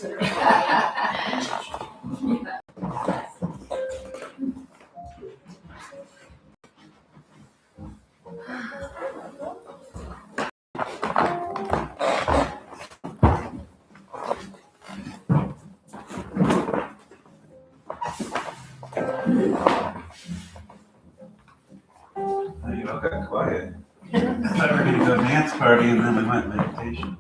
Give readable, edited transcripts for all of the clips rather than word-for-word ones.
You all got quiet. I thought we were going to go dance party and then we went meditation.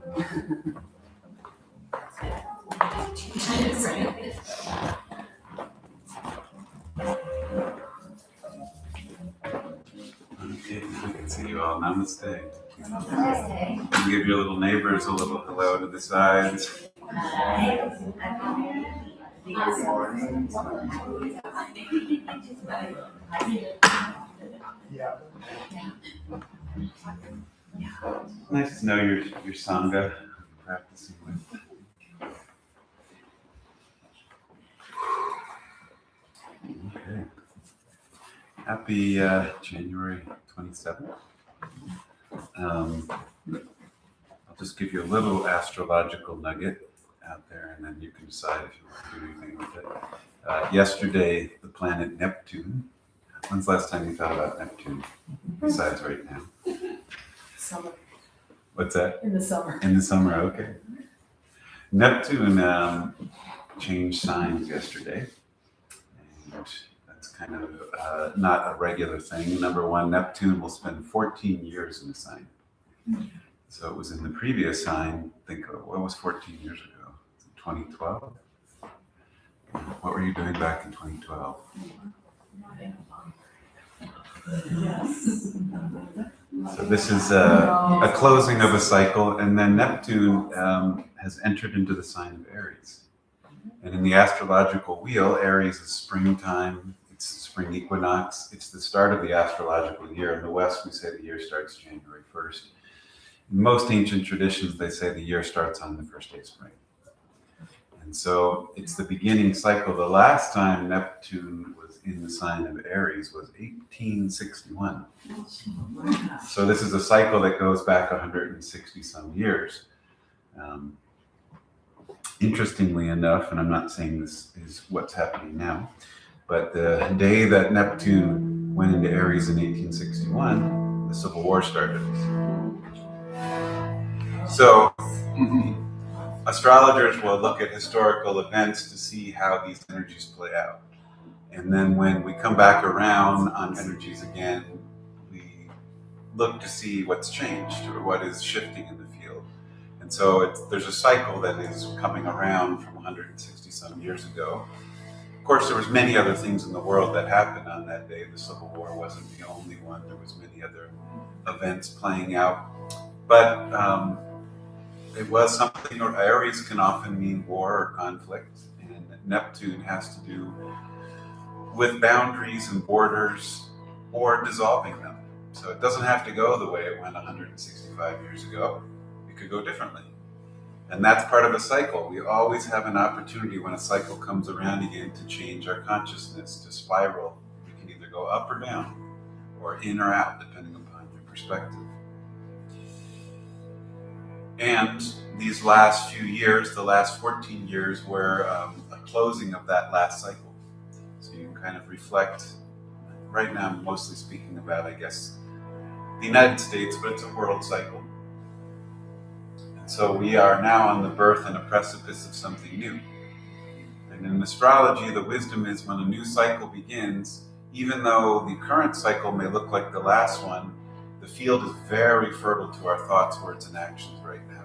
Okay, I can see you all. Namaste. Namaste. Give your little neighbors a little hello to the sides. Nice to know your Sangha practicing with. Okay. Happy January 27th. I'll just give you a little astrological nugget out there, and then you can decide if you want to do anything with it. Yesterday, the planet Neptune. When's the last time you thought about Neptune? Besides right now. Summer. What's that? In the summer. In the summer, okay. Neptune changed signs yesterday, and that's kind of not a regular thing. Number one, Neptune will spend 14 years in a sign. So it was in the previous sign. Think of what was 14 years ago? 2012? What were you doing back in 2012? Yes. So this is a closing of a cycle, and then Neptune has entered into the sign of Aries. And in the astrological wheel, Aries is springtime, it's spring equinox, it's the start of the astrological year. In the West, we say the year starts January 1st. In most ancient traditions, they say the year starts on the first day of spring. And so it's the beginning cycle. The last time Neptune was in the sign of Aries was 1861. So this is a cycle that goes back 160 some years. Interestingly enough, and I'm not saying this is what's happening now, but the day that Neptune went into Aries in 1861, the Civil War started. So astrologers will look at historical events to see how these energies play out. And then when we come back around on energies again, we look to see what's changed or what is shifting in the field. And so there's a cycle that is coming around from 160 some years ago. Of course, there was many other things in the world that happened on that day. The Civil War wasn't the only one. There was many other events playing out. But it was something, or Aries can often mean war or conflict, and Neptune has to do with boundaries and borders or dissolving them. So it doesn't have to go the way it went 165 years ago. It could go differently. And that's part of a cycle. We always have an opportunity when a cycle comes around again to change our consciousness, to spiral. We can either go up or down, or in or out, depending upon your perspective. And these last few years, the last 14 years, were a closing of that last cycle. So you can kind of reflect. Right now, I'm mostly speaking about, I guess, the United States, but it's a world cycle. And so we are now on the birth and a precipice of something new. And in astrology, the wisdom is when a new cycle begins, even though the current cycle may look like the last one, the field is very fertile to our thoughts, words, and actions right now.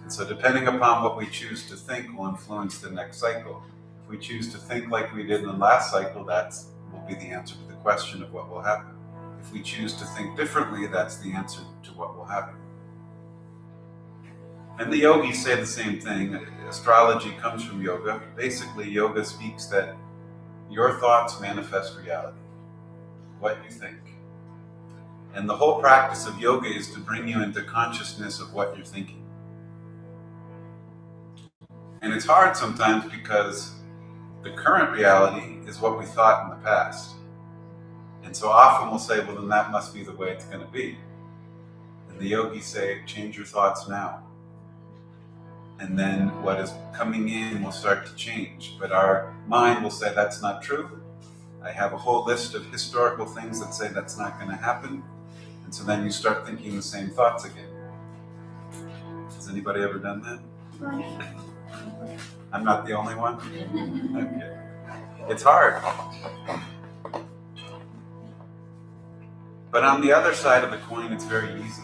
And so depending upon what we choose to think will influence the next cycle. If we choose to think like we did in the last cycle, that will be the answer to the question of what will happen. If we choose to think differently, that's the answer to what will happen. And the yogis say the same thing. Astrology comes from yoga. Basically, yoga speaks that your thoughts manifest reality, what you think. And the whole practice of yoga is to bring you into consciousness of what you're thinking. And it's hard sometimes because the current reality is what we thought in the past. And so often we'll say, well, then that must be the way it's going to be. And the yogis say, change your thoughts now. And then what is coming in will start to change. But our mind will say that's not true. I have a whole list of historical things that say that's not going to happen. And so then you start thinking the same thoughts again. Has anybody ever done that? I'm not the only one? Okay. It's hard. But on the other side of the coin, it's very easy.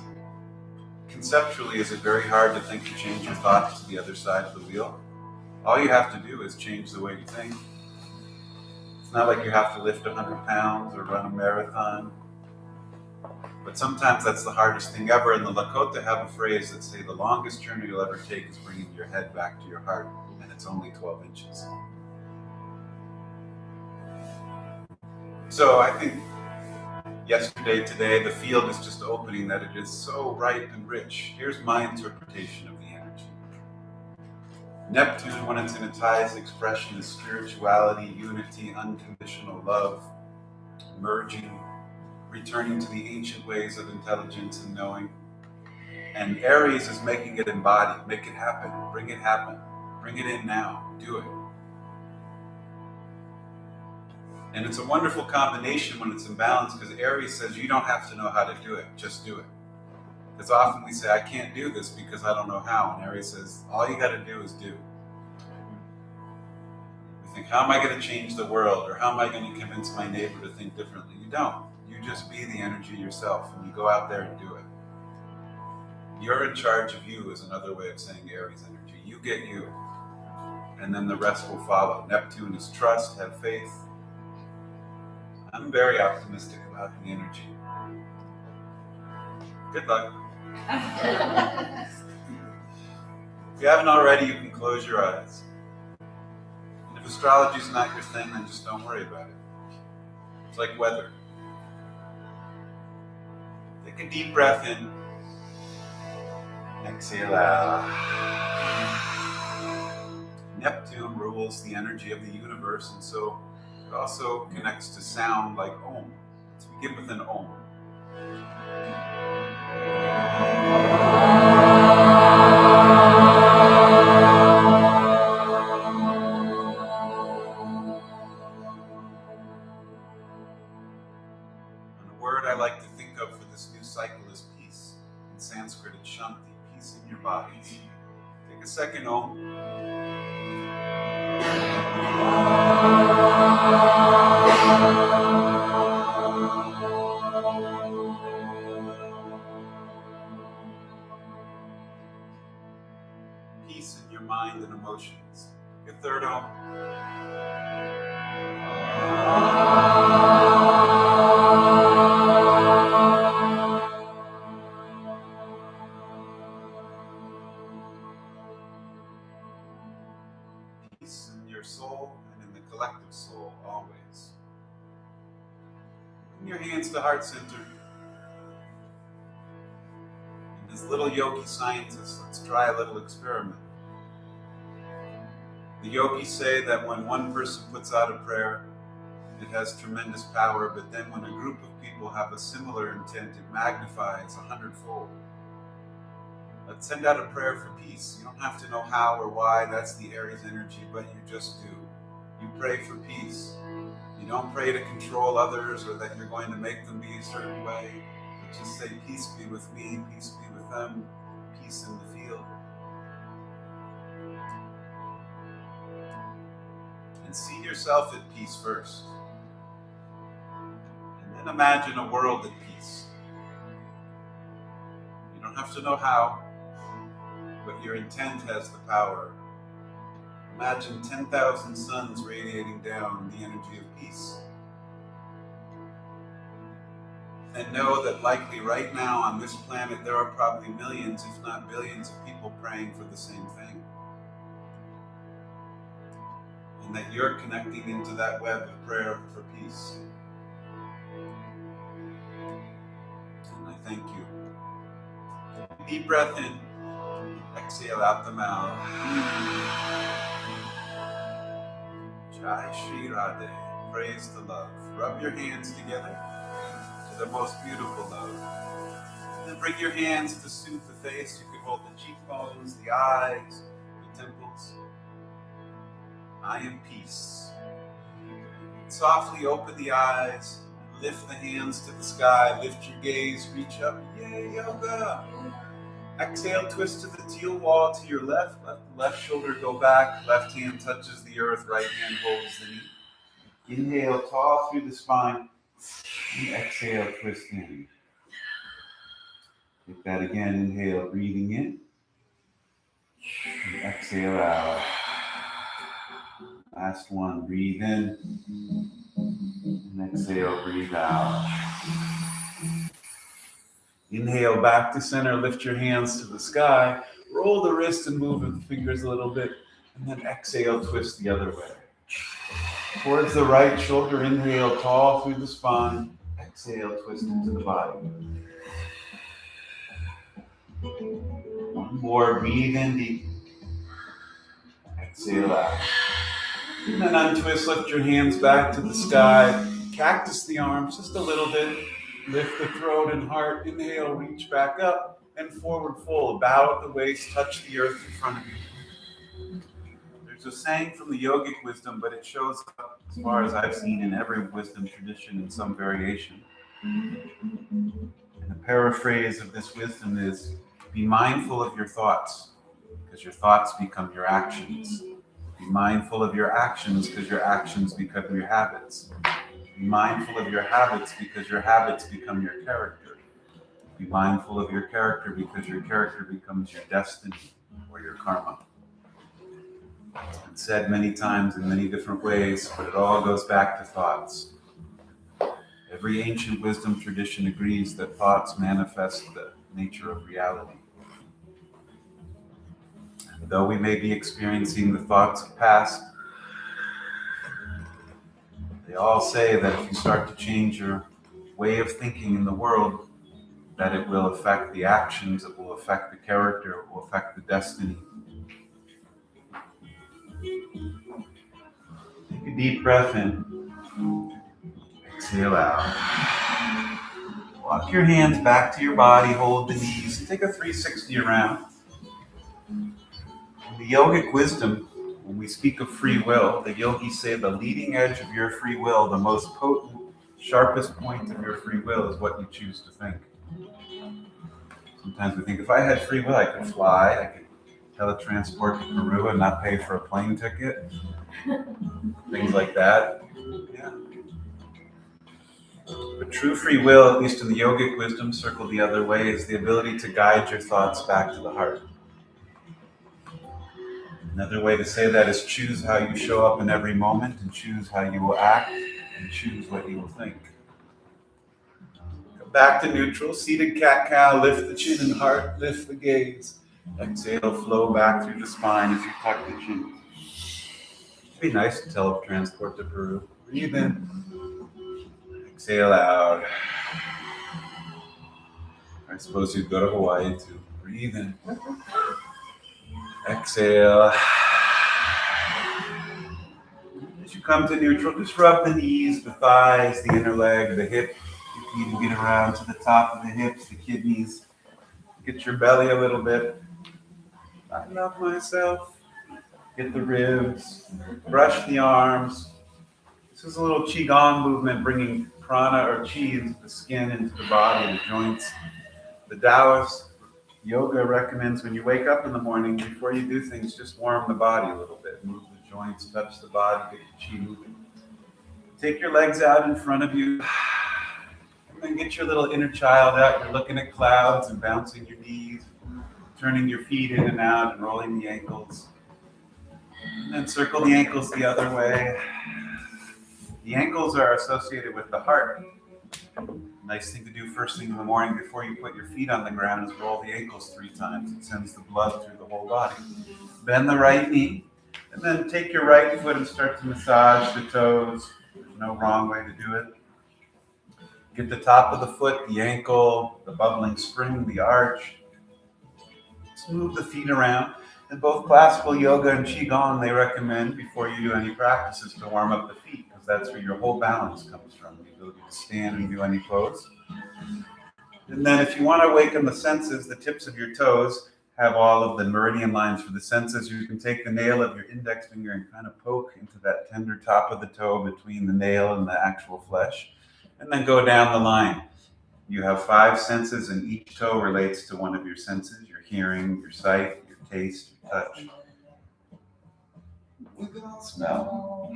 Conceptually, is it very hard to think to change your thoughts to the other side of the wheel? All you have to do is change the way you think. It's not like you have to lift 100 pounds or run a marathon. But sometimes that's the hardest thing ever. And the Lakota have a phrase that say the longest journey you'll ever take is bringing your head back to your heart, and it's only 12 inches. So I think yesterday, today, the field is just opening that it is so ripe and rich. Here's my interpretation of the energy. Neptune, when it's in its highest expression, is spirituality, unity, unconditional love, merging, returning to the ancient ways of intelligence and knowing. And Aries is making it embodied, make it happen, bring it in now, do it. And it's a wonderful combination when it's in balance, because Aries says you don't have to know how to do it, just do it. Because often we say, I can't do this because I don't know how. And Aries says, all you got to do is do. We think, how am I going to change the world? Or how am I going to convince my neighbor to think differently? You don't. You just be the energy yourself, and you go out there and do it. You're in charge of you is another way of saying Aries energy. You get you, and then the rest will follow. Neptune is trust, have faith. I'm very optimistic about the energy. Good luck. If you haven't already, you can close your eyes. And if astrology is not your thing, then just don't worry about it. It's like weather. Take a deep breath in. Exhale out. Neptune rules the energy of the universe, and so it also connects to sound like Om. Let's begin with an Om. And a word I like to think of for this new cycle is peace. In Sanskrit, it's Shanti, peace in your bodies. Take a second Om. Peace in your mind and emotions. Your third Om. Peace in your soul and in the collective soul always. Bring your hands to heart center. And as little yogi scientists, let's try a little experiment. The yogis say that when one person puts out a prayer, it has tremendous power, but then when a group of people have a similar intent, it magnifies 100-fold. Let's send out a prayer for peace. You don't have to know how or why, that's the Aries energy, but you just do. You pray for peace. You don't pray to control others or that you're going to make them be a certain way, but just say, peace be with me, peace be with them, peace in the field. And see yourself at peace first. And then imagine a world at peace. You don't have to know how, but your intent has the power. Imagine 10,000 suns radiating down the energy of peace. And know that likely right now on this planet there are probably millions, if not billions, of people praying for the same thing. And that you're connecting into that web of prayer for peace. And I thank you. Deep breath in. Exhale out the mouth. Jai Shri Radhe. Praise the love. Rub your hands together to the most beautiful love. And then bring your hands to soothe the face. You could hold the cheekbones, the eyes, I am peace. Softly open the eyes, lift the hands to the sky, lift your gaze, reach up, yay, yoga. Exhale, twist to the teal wall to your left, let the left shoulder go back, left hand touches the earth, right hand holds the knee. Inhale, tall through the spine, and exhale, twist in. Take that again, inhale, breathing in, and exhale out. Last one, breathe in, and exhale, breathe out. Inhale back to center, lift your hands to the sky, roll the wrist and move the fingers a little bit, and then exhale, twist the other way. Towards the right shoulder, inhale, tall through the spine, exhale, twist into the body. One more, breathe in deep, exhale out. And then untwist, lift your hands back to the sky, cactus the arms just a little bit, lift the throat and heart, inhale, reach back up, and forward fold, bow at the waist, touch the earth in front of you. There's a saying from the yogic wisdom, but it shows up, as far as I've seen, in every wisdom tradition in some variation. And the paraphrase of this wisdom is, be mindful of your thoughts, because your thoughts become your actions. Be mindful of your actions, because your actions become your habits. Be mindful of your habits, because your habits become your character. Be mindful of your character, because your character becomes your destiny or your karma. It's been said many times in many different ways, but it all goes back to thoughts. Every ancient wisdom tradition agrees that thoughts manifest the nature of reality. And though we may be experiencing the thoughts of past, they all say that if you start to change your way of thinking in the world, that it will affect the actions, it will affect the character, it will affect the destiny. Take a deep breath in. Exhale out. Walk your hands back to your body, hold the knees, take a 360 around. In the yogic wisdom, when we speak of free will, the yogis say the leading edge of your free will, the most potent, sharpest point of your free will is what you choose to think. Sometimes we think, if I had free will, I could fly, I could teletransport to Peru and not pay for a plane ticket. Things like that. Yeah. But true free will, at least in the yogic wisdom, circle the other way, is the ability to guide your thoughts back to the heart. Another way to say that is choose how you show up in every moment, and choose how you will act, and choose what you will think. Come back to neutral, seated cat-cow, lift the chin and heart, lift the gaze. Exhale, flow back through the spine as you tuck the chin. It'd be nice to teletransport to Peru. Breathe in. Exhale out. I suppose you'd go to Hawaii too. Breathe in. Exhale. As you come to neutral, just rub the knees, the thighs, the inner leg, the hip. You can get around to the top of the hips, the kidneys. Get your belly a little bit. I love myself. Get the ribs. Brush the arms. This is a little QiGong movement, bringing prana or qi into the skin, into the body, the joints. The Taoist yoga recommends when you wake up in the morning, before you do things, just warm the body a little bit. Move the joints, touch the body, get the qi moving. Take your legs out in front of you. And then get your little inner child out. You're looking at clouds and bouncing your knees, turning your feet in and out and rolling the ankles. And then circle the ankles the other way. The ankles are associated with the heart. Nice thing to do first thing in the morning before you put your feet on the ground is roll the ankles 3 times. It sends the blood through the whole body. Bend the right knee, and then take your right foot and start to massage the toes. There's no wrong way to do it. Get the top of the foot, the ankle, the bubbling spring, the arch. Just move the feet around. In both classical yoga and QiGong, they recommend before you do any practices to warm up the feet, because that's where your whole balance comes from, the ability to stand and do any pose. And then if you want to awaken the senses, the tips of your toes, have all of the meridian lines for the senses. You can take the nail of your index finger and kind of poke into that tender top of the toe between the nail and the actual flesh, and then go down the line. You have 5 senses, and each toe relates to one of your senses: your hearing, your sight, your taste, your touch, smell.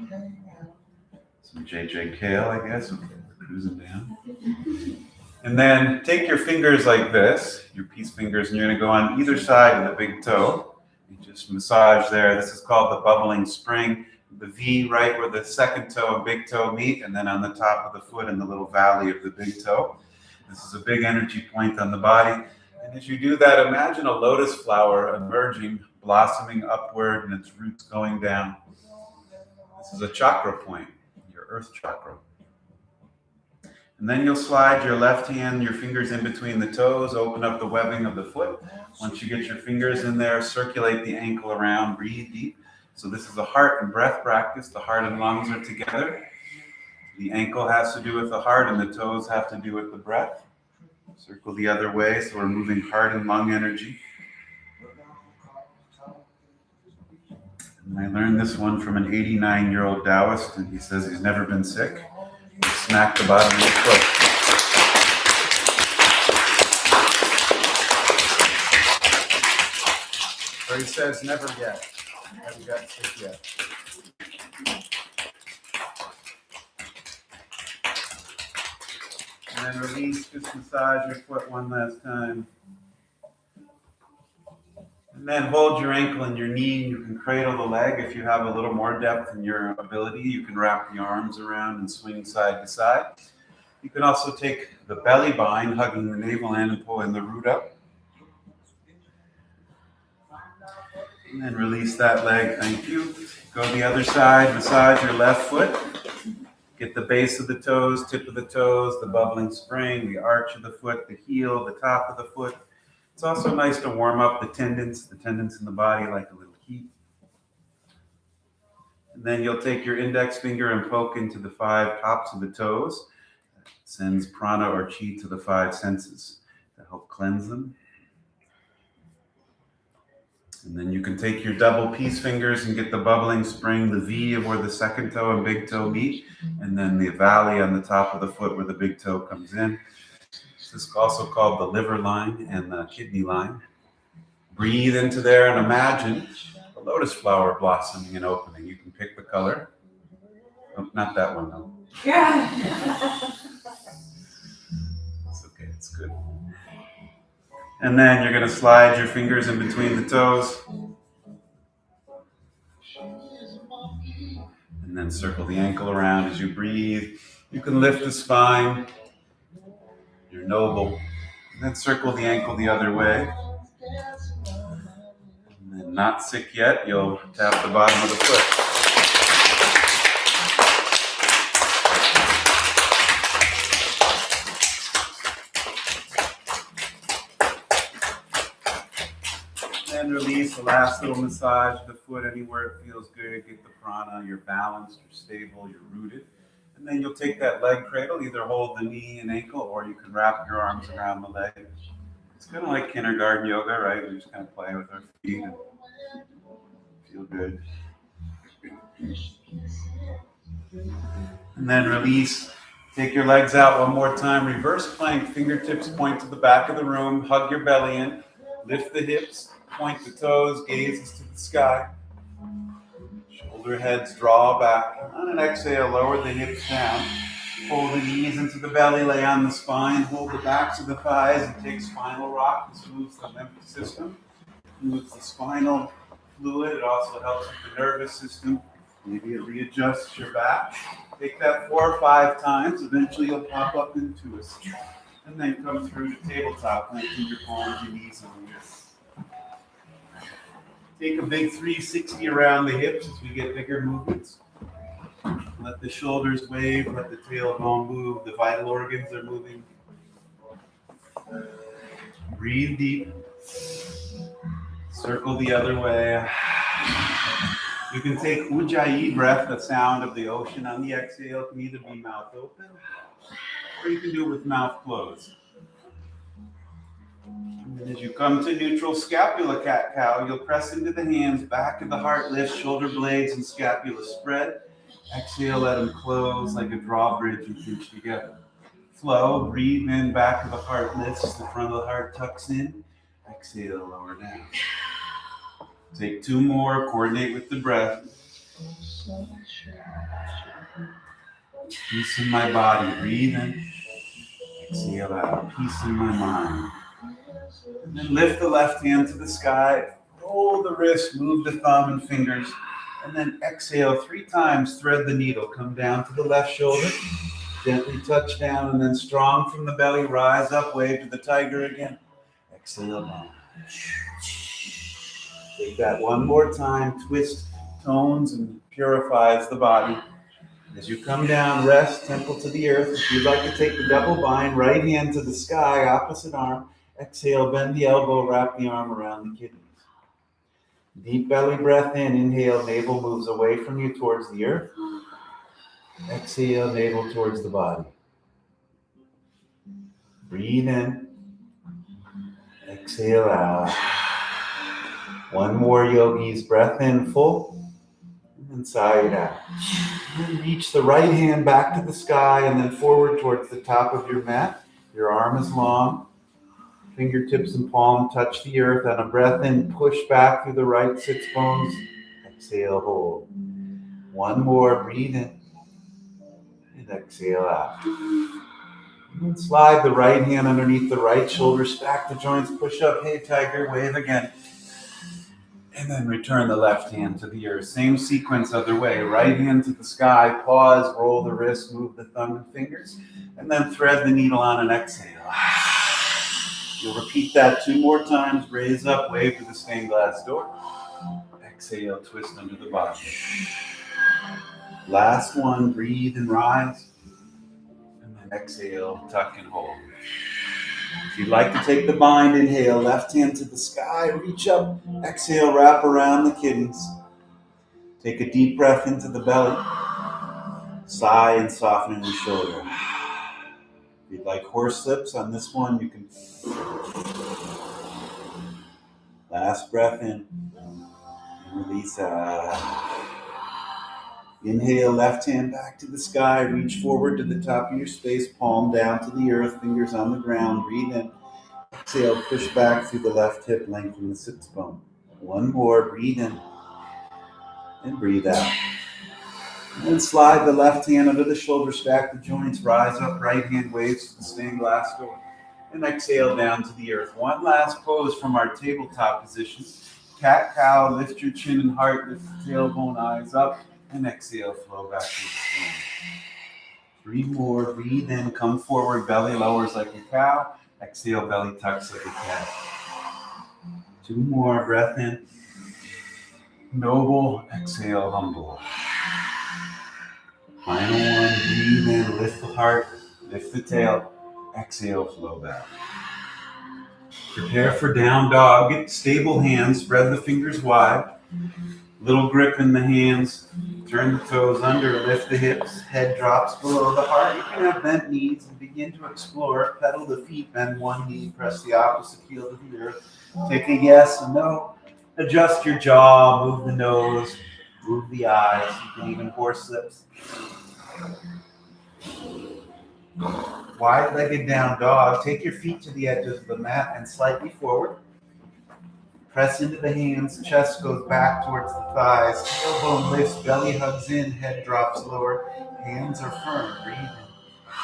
Some JJ Kale, I guess. Okay, we're cruising down. And then take your fingers like this, your peace fingers, and you're going to go on either side of the big toe. You just massage there. This is called the bubbling spring. The V right where the second toe and big toe meet, and then on the top of the foot in the little valley of the big toe. This is a big energy point on the body. And as you do that, imagine a lotus flower emerging, blossoming upward, and its roots going down. This is a chakra point, your earth chakra. And then you'll slide your left hand, your fingers in between the toes, open up the webbing of the foot. Once you get your fingers in there, circulate the ankle around, breathe deep. So this is a heart and breath practice. The heart and lungs are together. The ankle has to do with the heart and the toes have to do with the breath. Circle the other way, so we're moving heart and lung energy. And I learned this one from an 89-year-old Taoist, and he says he's never been sick. He smacked the bottom of his foot. Or he says never yet. Haven't got sick yet. And then release, just massage your foot one last time. And then hold your ankle and your knee, and you can cradle the leg. If you have a little more depth in your ability, you can wrap the arms around and swing side to side. You can also take the belly bind, hugging the navel end, and pull in the root up. And then release that leg, thank you. Go the other side, massage your left foot. Get the base of the toes, tip of the toes, the bubbling spring, the arch of the foot, the heel, the top of the foot. It's also nice to warm up the tendons in the body like a little heat. And then you'll take your index finger and poke into the 5 tops of the toes. That sends prana or chi to the 5 senses to help cleanse them. And then you can take your double peace fingers and get the bubbling spring, the V of where the second toe and big toe meet, and then the valley on the top of the foot where the big toe comes in. This is also called the liver line and the kidney line. Breathe into there and imagine a lotus flower blossoming and opening. You can pick the color. Oh, not that one though. Yeah. It's okay, it's good. And then you're going to slide your fingers in between the toes. And then circle the ankle around as you breathe. You can lift the spine. You're noble. And then circle the ankle the other way. And then not sick yet, you'll tap the bottom of the foot. And release the last little massage of the foot anywhere it feels good. Get the prana, you're balanced, you're stable, you're rooted. And then you'll take that leg cradle, either hold the knee and ankle, or you can wrap your arms around the leg. It's kind of like kindergarten yoga, right? We just kind of play with our feet and feel good. And then release. Take your legs out one more time. Reverse plank, fingertips point to the back of the room. Hug your belly in. Lift the hips. Point the toes, gazes to the sky. Shoulder heads draw back. On an exhale, lower the hips down. Pull the knees into the belly, lay on the spine. Hold the backs of the thighs and take spinal rock. This moves the lymphatic system, moves the spinal fluid. It also helps with the nervous system. Maybe it readjusts your back. Take that 4 or 5 times. Eventually you'll pop up into a seat. And then come through to tabletop, planting your palms, your knees on your wrists. Take a big 360 around the hips as we get bigger movements. Let the shoulders wave, let the tailbone move, the vital organs are moving. Breathe deep. Circle the other way. You can take Ujjayi breath, the sound of the ocean on the exhale. It can either be mouth open, or you can do it with mouth closed. And then as you come to neutral scapula cat-cow, you'll press into the hands, back of the heart lifts, shoulder blades and scapula spread. Exhale, let them close like a drawbridge and pinch together. Flow, breathe in, back of the heart lifts, the front of the heart tucks in. Exhale, lower down. Take two more, coordinate with the breath. Peace in my body, breathe in. Exhale out, peace in my mind. And then lift the left hand to the sky, roll the wrist, move the thumb and fingers, and then exhale 3 times, thread the needle, come down to the left shoulder, gently touch down, and then strong from the belly, rise up, wave to the tiger again. Exhale down. Take that one more time, twist, tones, and purifies the body. As you come down, rest, temple to the earth. If you'd like to take the double bind, right hand to the sky, opposite arm. Exhale, bend the elbow, wrap the arm around the kidneys. Deep belly breath in, inhale, navel moves away from you towards the earth. Exhale, navel towards the body. Breathe in. Exhale out. One more, yogis. Breath in full. And sigh it out. And then reach the right hand back to the sky and then forward towards the top of your mat. Your arm is long. Fingertips and palm touch the earth. On a breath in, push back through the right sits bones. Exhale, hold. One more, breathe in. And exhale out. And then slide the right hand underneath the right shoulder, stack the joints, push up, hey tiger, wave again. And then return the left hand to the earth. Same sequence, other way. Right hand to the sky, pause, roll the wrist, move the thumb and fingers, and then thread the needle on an exhale. You'll repeat that 2 more times. Raise up, wave to the stained glass door. Exhale, twist under the body. Last one, breathe and rise. And then exhale, tuck and hold. If you'd like to take the bind, inhale, left hand to the sky, reach up, exhale, wrap around the kidneys. Take a deep breath into the belly. Sigh and soften in the shoulder. If you'd like horse lips on this one, you can. Last breath in. And release out. Inhale, left hand back to the sky. Reach forward to the top of your space, palm down to the earth, fingers on the ground. Breathe in. Exhale, push back through the left hip, lengthen the sits bone. One more, breathe in. And breathe out. And then slide the left hand under the shoulder, stack the joints, rise up, right hand waves to the stained glass door. And exhale down to the earth. One last pose from our tabletop position. Cat-cow, lift your chin and heart, lift the tailbone, eyes up. And exhale, flow back to the spine. 3 more, breathe in, come forward, belly lowers like a cow. Exhale, belly tucks like a cat. 2 more, breath in. Noble, exhale, humble. Final one, breathe in, lift the heart, lift the tail. Exhale, flow back. Prepare for down dog. Get stable hands, spread the fingers wide. Little grip in the hands. Turn the toes under, lift the hips, head drops below the heart. You can have bent knees and begin to explore. Pedal the feet, bend one knee, press the opposite heel to the earth. Take a yes and no. Adjust your jaw, move the nose, move the eyes. You can even horse lips. Wide-legged down dog. Take your feet to the edges of the mat and slightly forward. Press into the hands, chest goes back towards the thighs, tailbone lifts, belly hugs in, head drops lower, hands are firm, breathe in.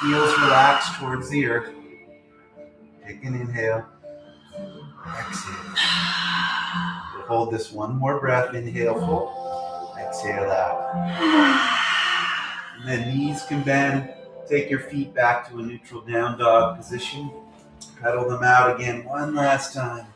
Heels relax towards the earth. Take an inhale, exhale. We'll hold this one more breath, inhale full, exhale out. And then knees can bend, take your feet back to a neutral down dog position. Pedal them out again one last time.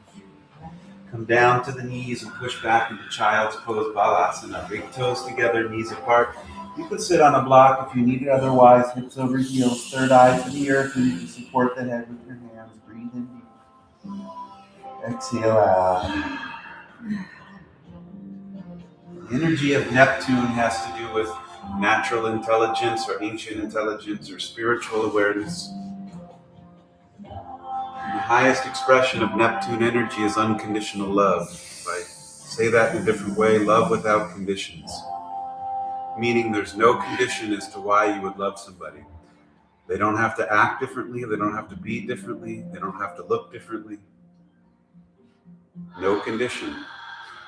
Come down to the knees and push back into child's pose, balasana. Big toes together, knees apart. You can sit on a block if you need it. Otherwise, hips over heels, third eye to the earth, and you can support the head with your hands. Breathe in deep. Exhale out. The energy of Neptune has to do with natural intelligence or ancient intelligence or spiritual awareness. You highest expression of Neptune energy is unconditional love. If I say that in a different way, love without conditions. Meaning there's no condition as to why you would love somebody. They don't have to act differently, they don't have to be differently, they don't have to look differently. No condition.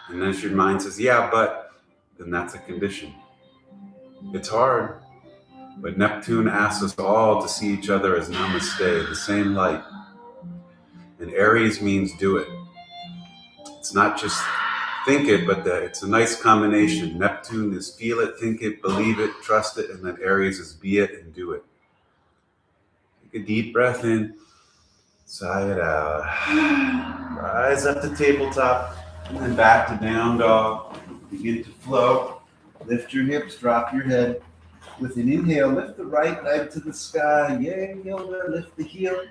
And then your mind says, yeah, but, then that's a condition. It's hard, but Neptune asks us all to see each other as namaste, the same light. And Aries means do it. It's not just think it, but it's a nice combination. Neptune is feel it, think it, believe it, trust it, and then Aries is be it and do it. Take a deep breath in, sigh it out. Rise up to tabletop, and then back to down dog. Begin to flow. Lift your hips, drop your head. With an inhale, lift the right leg to the sky. Yay, yoga, lift the heel.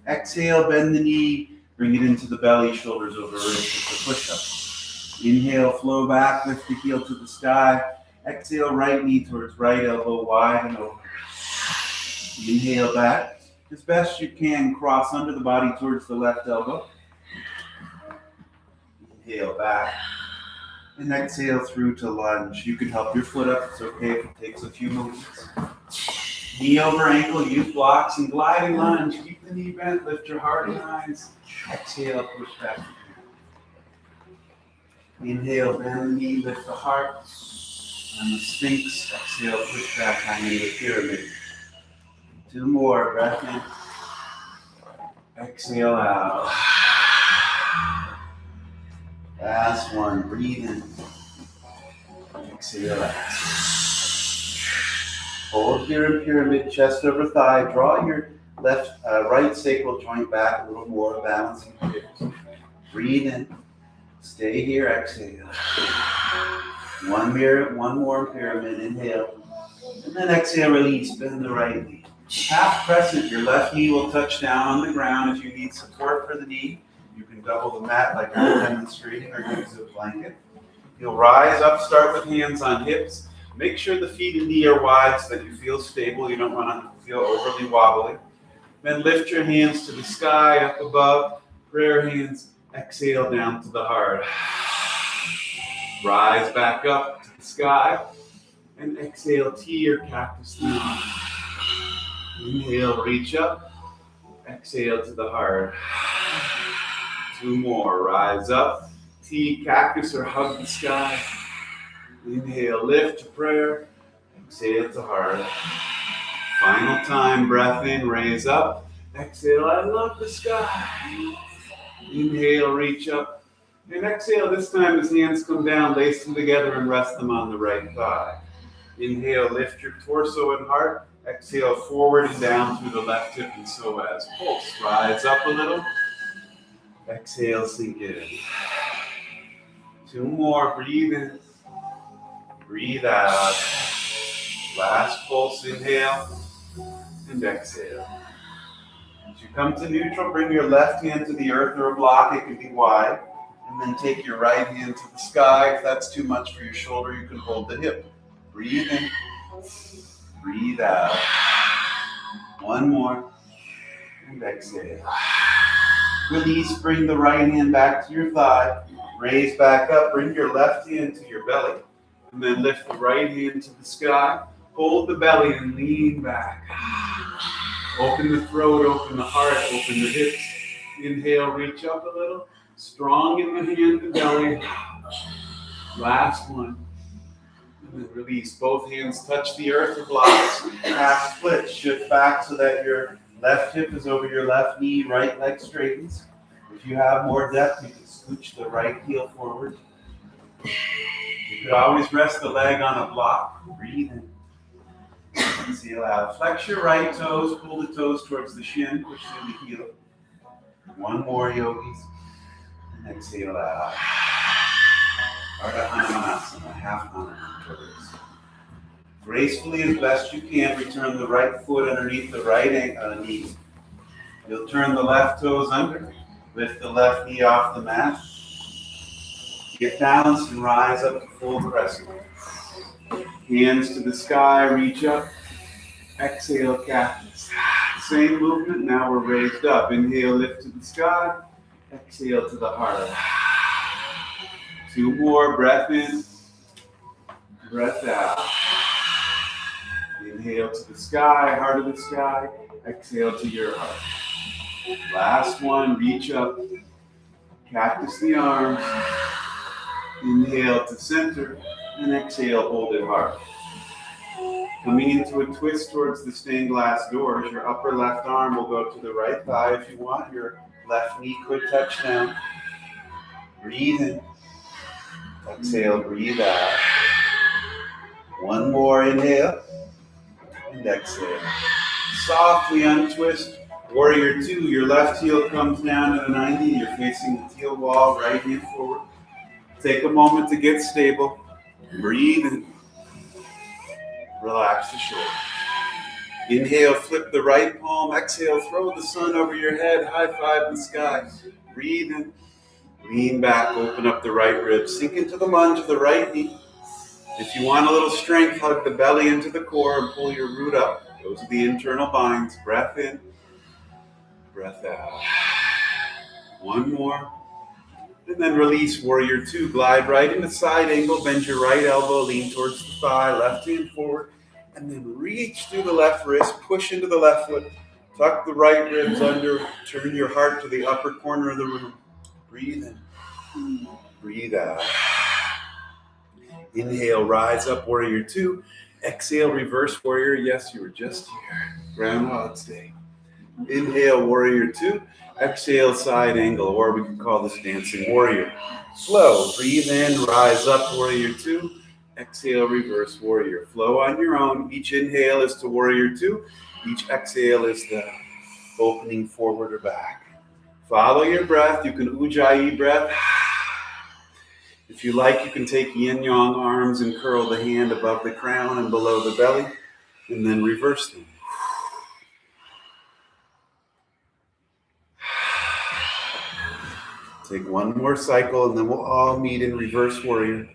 Exhale, bend the knee. Bring it into the belly, shoulders over wrists. It's a push-up. Inhale, flow back, lift the heel to the sky. Exhale, right knee towards right elbow, wide and over. Inhale back. As best you can, cross under the body towards the left elbow. Inhale back. And exhale through to lunge. You can help your foot up. It's okay if it takes a few moments. Knee over ankle, use blocks and gliding lunge. Keep the knee bent, lift your heart and eyes. Exhale, push back. Inhale, bend the knee, lift the heart. And the Sphinx. Exhale, push back, hang into the pyramid. 2 more, breath in. Exhale out. Last one, breathe in. Exhale out. Hold here in pyramid, chest over thigh. Draw your right sacral joint back a little more, balancing hips. Breathe in. Stay here, exhale. One more pyramid, inhale. And then exhale, release, bend the right knee. Half crescent, your left knee will touch down on the ground. If you need support for the knee, you can double the mat like I'm demonstrating or use a blanket. You'll rise up, start with hands on hips. Make sure the feet and knee are wide so that you feel stable. You don't want to feel overly wobbly. Then lift your hands to the sky, up above. Prayer hands, exhale down to the heart. Rise back up to the sky. And exhale, T or cactus down. Inhale, reach up. Exhale to the heart. 2 more. Rise up. T, cactus, or hug the sky. Inhale, lift to prayer. Exhale to heart. Final time, breath in, raise up. Exhale, I love the sky. Inhale, reach up. And exhale, this time as hands come down, lace them together and rest them on the right thigh. Inhale, lift your torso and heart. Exhale, forward and down through the left hip and psoas. Pulse, rise up a little. Exhale, sink in. 2 more, breathe in. Breathe out. Last pulse, inhale and exhale. As you come to neutral, bring your left hand to the earth or a block. It can be wide. And then take your right hand to the sky. If that's too much for your shoulder, you can hold the hip. Breathe in. Breathe out. 1 more. And exhale. Release. Bring the right hand back to your thigh. Raise back up. Bring your left hand to your belly. And then lift the right hand to the sky. Hold the belly and lean back. Open the throat, open the heart, open the hips. Inhale, reach up a little. Strong in the hand and belly. Last one. And then release. Both hands touch the earth or blocks. Half split. Shift back so that your left hip is over your left knee. Right leg straightens. If you have more depth, you can scooch the right heel forward. You could always rest the leg on a block. Breathe in. Exhale out. Flex your right toes. Pull the toes towards the shin. Push through the heel. 1 more, yogis. And exhale out. Ardha Hanumanasana, half Hanuman. Gracefully as best you can, return the right foot underneath the right knee. You'll turn the left toes under. Lift the left knee off the mat. Get balanced and rise up to full crescent. Hands to the sky, reach up. Exhale, cactus. Same movement, now we're raised up. Inhale, lift to the sky. Exhale to the heart. 2 more, breath in, breath out. Inhale to the sky, heart of the sky. Exhale to your heart. Last one, reach up. Cactus the arms. Inhale to center and exhale, hold it hard. Coming into a twist towards the stained glass doors, your upper left arm will go to the right thigh if you want. Your left knee could touch down. Breathe in. Exhale, breathe out. One more inhale and exhale. Softly untwist. Warrior 2, your left heel comes down to the 90. You're facing the heel wall, right hand forward. Take a moment to get stable. Breathe in. Relax the shoulders. Inhale, flip the right palm. Exhale, throw the sun over your head. High five the sky. Breathe in. Lean back, open up the right ribs. Sink into the lunge of the right knee. If you want a little strength, hug the belly into the core and pull your root up. Those are the internal binds. Breath in. Breath out. One more. And then release, warrior 2. Glide right into side angle. Bend your right elbow. Lean towards the thigh. Left hand forward. And then reach through the left wrist. Push into the left foot. Tuck the right ribs under. Turn your heart to the upper corner of the room. Breathe in. Breathe out. Inhale, rise up, warrior 2. Exhale, reverse warrior. Yes, you were just here. Groundhog's Day. Inhale, warrior 2. Exhale, side angle, or we could call this dancing warrior. Slow. Breathe in, rise up, warrior 2. Exhale, reverse warrior. Flow on your own. Each inhale is to warrior 2. Each exhale is the opening forward or back. Follow your breath. You can ujjayi breath. If you like, you can take yin-yang arms and curl the hand above the crown and below the belly, and then reverse them. Take one more cycle, and then we'll all meet in reverse warrior.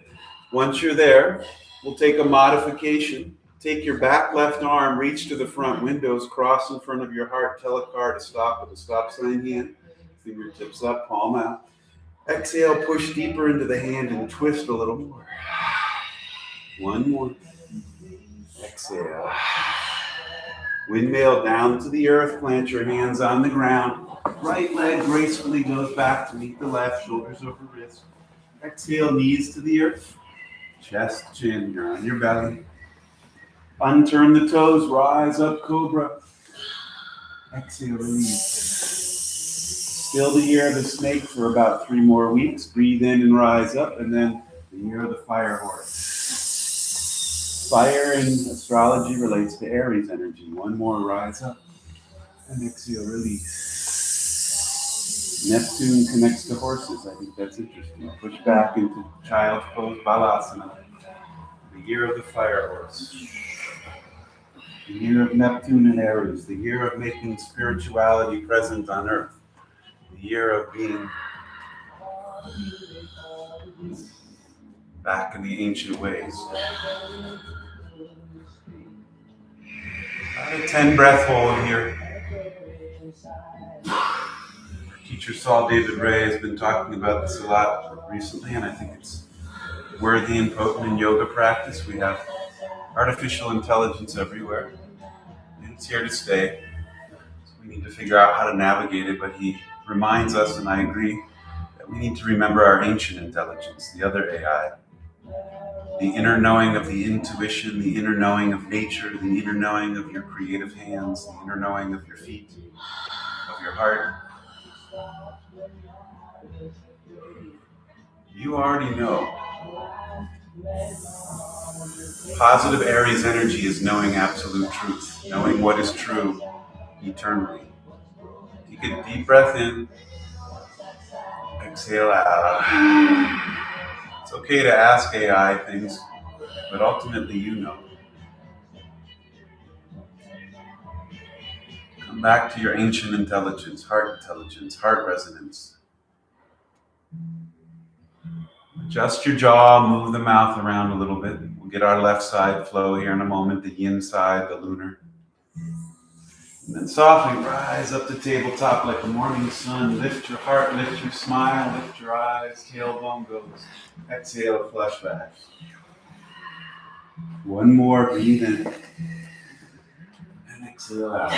Once you're there, we'll take a modification. Take your back left arm, reach to the front windows, cross in front of your heart, tell a car to stop with a stop sign hand. Fingertips up, palm out. Exhale, push deeper into the hand and twist a little more. One more. Exhale. Windmill down to the earth, plant your hands on the ground. Right leg gracefully goes back to meet the left, shoulders over wrist. Exhale, knees to the earth. Chest, chin, you're on your belly. Unturn the toes, rise up, cobra. Exhale, release. Still the year of the snake for about 3 more weeks. Breathe in and rise up, and then the year of the fire horse. Fire in astrology relates to Aries energy. One more, rise up, and exhale, release. Neptune connects to horses. I think that's interesting. Push back into child's pose, balasana. The year of the fire horse. The year of Neptune and Aries. The year of making spirituality present on earth. The year of being back in the ancient ways. 10 breath hold here. Teacher Saul David Ray has been talking about this a lot recently, and I think it's worthy and potent in yoga practice. We have artificial intelligence everywhere, and it's here to stay. So we need to figure out how to navigate it, but he reminds us, and I agree, that we need to remember our ancient intelligence, the other AI, the inner knowing of the intuition, the inner knowing of nature, the inner knowing of your creative hands, the inner knowing of your feet, of your heart. You already know. Positive Aries energy is knowing absolute truth, knowing what is true eternally. Take a deep breath in, exhale out. It's okay to ask AI things, but ultimately you know. Come back to your ancient intelligence, heart resonance. Adjust your jaw, move the mouth around a little bit. We'll get our left side flow here in a moment, the yin side, the lunar. And then softly rise up to tabletop like a morning sun. Lift your heart, lift your smile, lift your eyes. Tailbone goes. Exhale, flush back. One more, breathe in. And exhale out.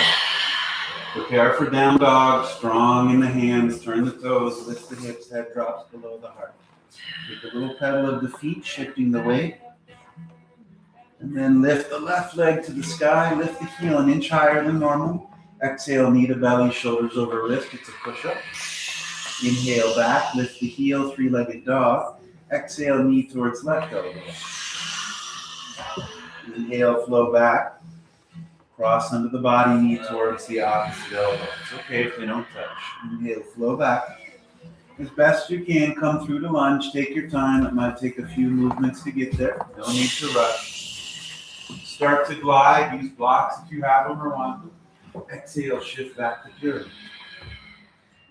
Prepare for down dog, strong in the hands, turn the toes, lift the hips, head drops below the heart. Take a little pedal of the feet, shifting the weight. And then lift the left leg to the sky, lift the heel an inch higher than normal. Exhale, knee to belly, shoulders over wrist, it's a push-up. Inhale back, lift the heel, three-legged dog. Exhale, knee towards left elbow. Inhale, flow back. Cross under the body, knee towards the opposite elbow. It's okay if they don't touch. Inhale, flow back. As best you can, come through to lunge. Take your time. It might take a few movements to get there. No need to rush. Start to glide. Use blocks if you have them or want them. Exhale, shift back to pyramid.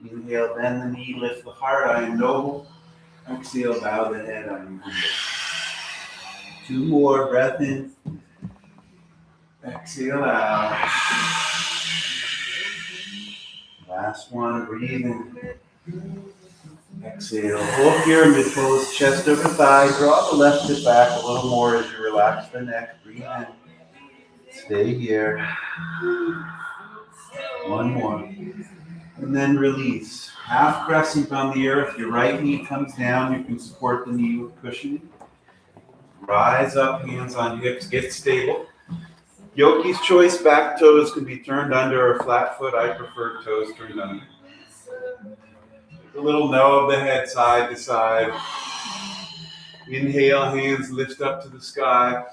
Inhale, bend the knee, lift the heart. I am noble. Exhale, bow the head. I am humble. Two more. Breath in. Exhale out. Last one. Breathe in. Exhale. Whole pyramid pose. Chest over thigh. Draw the left hip back a little more as you relax the neck. Breathe in. Stay here. One more. And then release. Half crescent on the earth. Your right knee comes down. You can support the knee with cushioning. Rise up, hands on hips. Get stable. Yogi's choice, back toes can be turned under or flat foot. I prefer toes turned under. Take a little no of the head side to side. Inhale, hands lift up to the sky.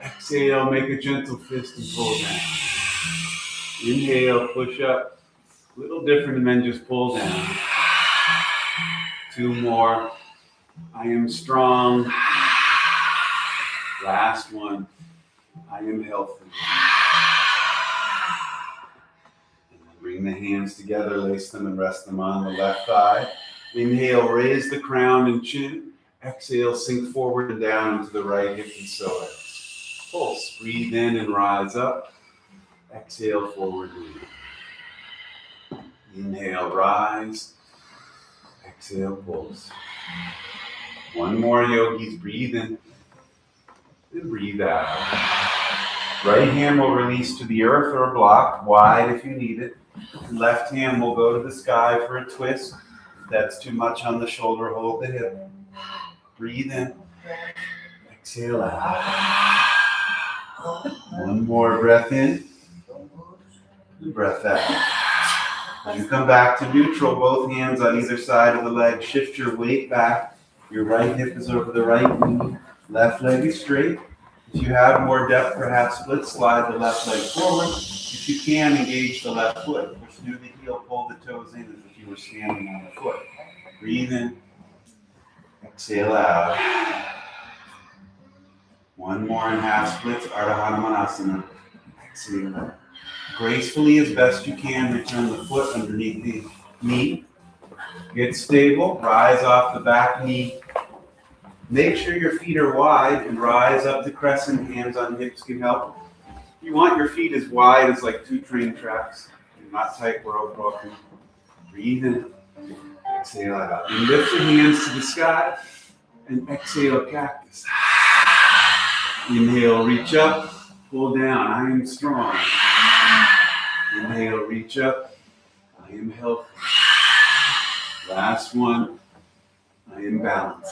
Exhale, make a gentle fist and pull down. Inhale, push up. A little different and then just pull down. Two more. I am strong. Last one. I am healthy. And then bring the hands together, lace them and rest them on the left thigh. Inhale, raise the crown and chin. Exhale, sink forward and down into the right hip and psoas. Pulse. Breathe in and rise up. Exhale, forward lean. Inhale, rise. Exhale, pulse. One more, yogis. Breathe in. And breathe out. Right hand will release to the earth or block, wide if you need it. Left hand will go to the sky for a twist. If that's too much on the shoulder, hold the hip. Breathe in. Exhale out. One more breath in. And breath out. As you come back to neutral, both hands on either side of the leg, shift your weight back. Your right hip is over the right knee. Left leg is straight. If you have more depth, perhaps split slide the left leg forward. If you can, engage the left foot. Push through the heel, pull the toes in as if you were standing on the foot. Breathe in. Exhale out. One more in half splits, Ardha Hanumanasana. Exhale out. Gracefully as best you can, return the foot underneath the knee. Get stable, rise off the back knee. Make sure your feet are wide and rise up to crescent. Hands on hips can help. You want your feet as wide as like two train tracks. Not tight, we're broken. Breathe in. Exhale out. And lift your hands to the sky. And exhale, cactus. Inhale, reach up. Pull down. I am strong. Inhale, reach up. I am healthy. Last one. I am balanced.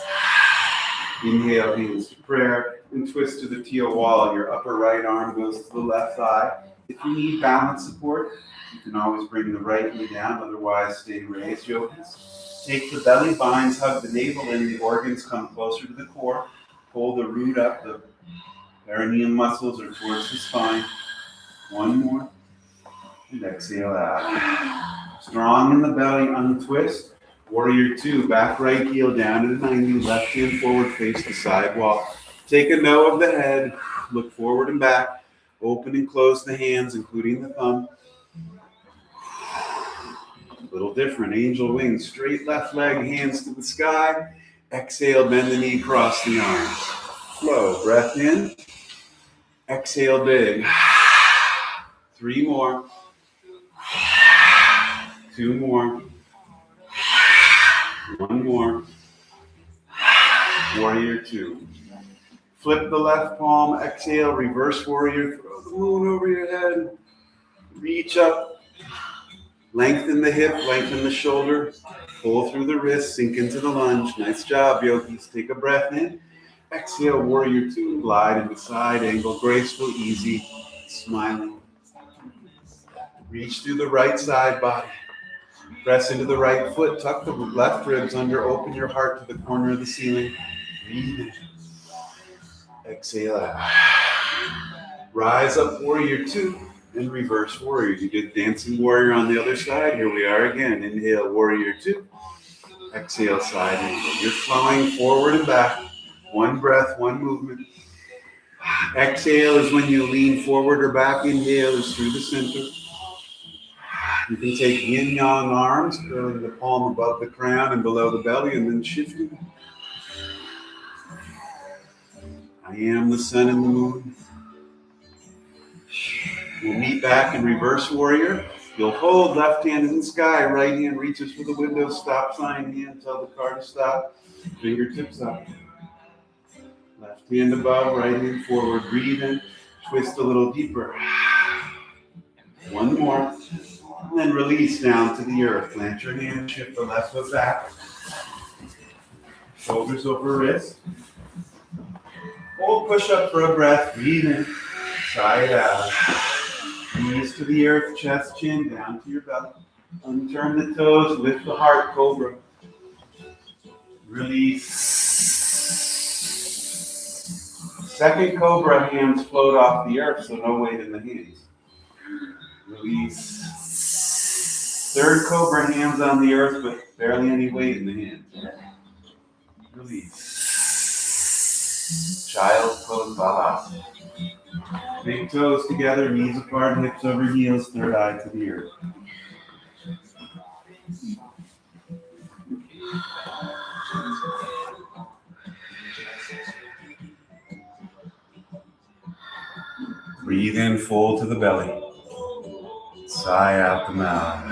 Inhale, hands to prayer, and twist to the teal wall. Your upper right arm goes to the left thigh. If you need balance support, you can always bring the right knee down, otherwise stay raised, yogis. Take the belly binds, hug the navel in, the organs come closer to the core. Pull the root up, the perineum muscles are towards the spine. One more, and exhale out. Strong in the belly, untwist. Warrior two, back right heel down to the 90, left hand forward, face the side wall. Take a no of the head, look forward and back, open and close the hands, including the thumb. A little different, angel wings, straight left leg, hands to the sky. Exhale, bend the knee, cross the arms. Flow, breath in. Exhale, big. 3 more. 2 more. 1 more. Warrior 2. Flip the left palm, exhale, reverse warrior, throw the moon over your head. Reach up, lengthen the hip, lengthen the shoulder, pull through the wrist, sink into the lunge. Nice job, yogis. Take a breath in. Exhale, warrior 2, glide into side angle, graceful, easy, smiling. Reach through the right side body. Press into the right foot, tuck the left ribs under, open your heart to the corner of the ceiling. Breathe in. Exhale out. Rise up, warrior 2, and reverse warrior. You did dancing warrior on the other side. Here we are again. Inhale, warrior 2. Exhale, side angle. You're flowing forward and back. 1 breath, 1 movement. Exhale is when you lean forward or back. Inhale is through the center. You can take yin-yang arms, curling the palm above the crown and below the belly, and then shifting. I am the sun and the moon. We'll meet back in reverse warrior. You'll hold left hand in the sky, right hand reaches for the window, stop sign hand, tell the car to stop, fingertips up. Left hand above, right hand forward, breathe in, twist a little deeper. 1 more. And then release down to the earth. Plant your hand, shift the left foot back. Shoulders over wrist. Hold push up for a breath. Breathe in. Side out. Knees to the earth, chest, chin, down to your belly. Unturn the toes, lift the heart, cobra. Release. Second cobra, hands float off the earth, so no weight in the hands. Release. Third cobra, hands on the earth, but barely any weight in the hands. Release. Child's pose, balasana. Big toes together, knees apart, hips over heels, third eye to the earth. Breathe in full to the belly. Sigh out the mouth.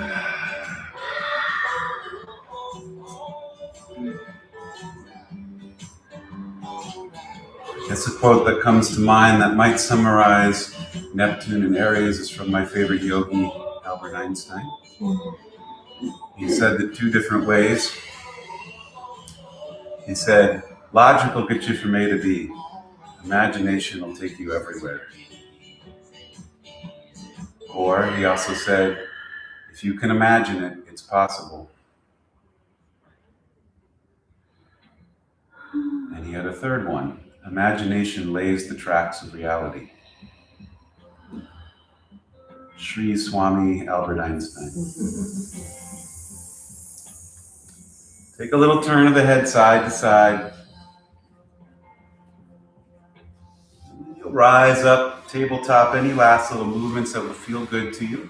It's a quote that comes to mind that might summarize Neptune and Aries is from my favorite yogi, Albert Einstein. He said it 2 different ways. He said, logic will get you from A to B. Imagination will take you everywhere. Or he also said, if you can imagine it, it's possible. And he had a third one. Imagination lays the tracks of reality. Sri Swami Albert Einstein. Take a little turn of the head side to side. You'll rise up, tabletop, any last little movements that will feel good to you.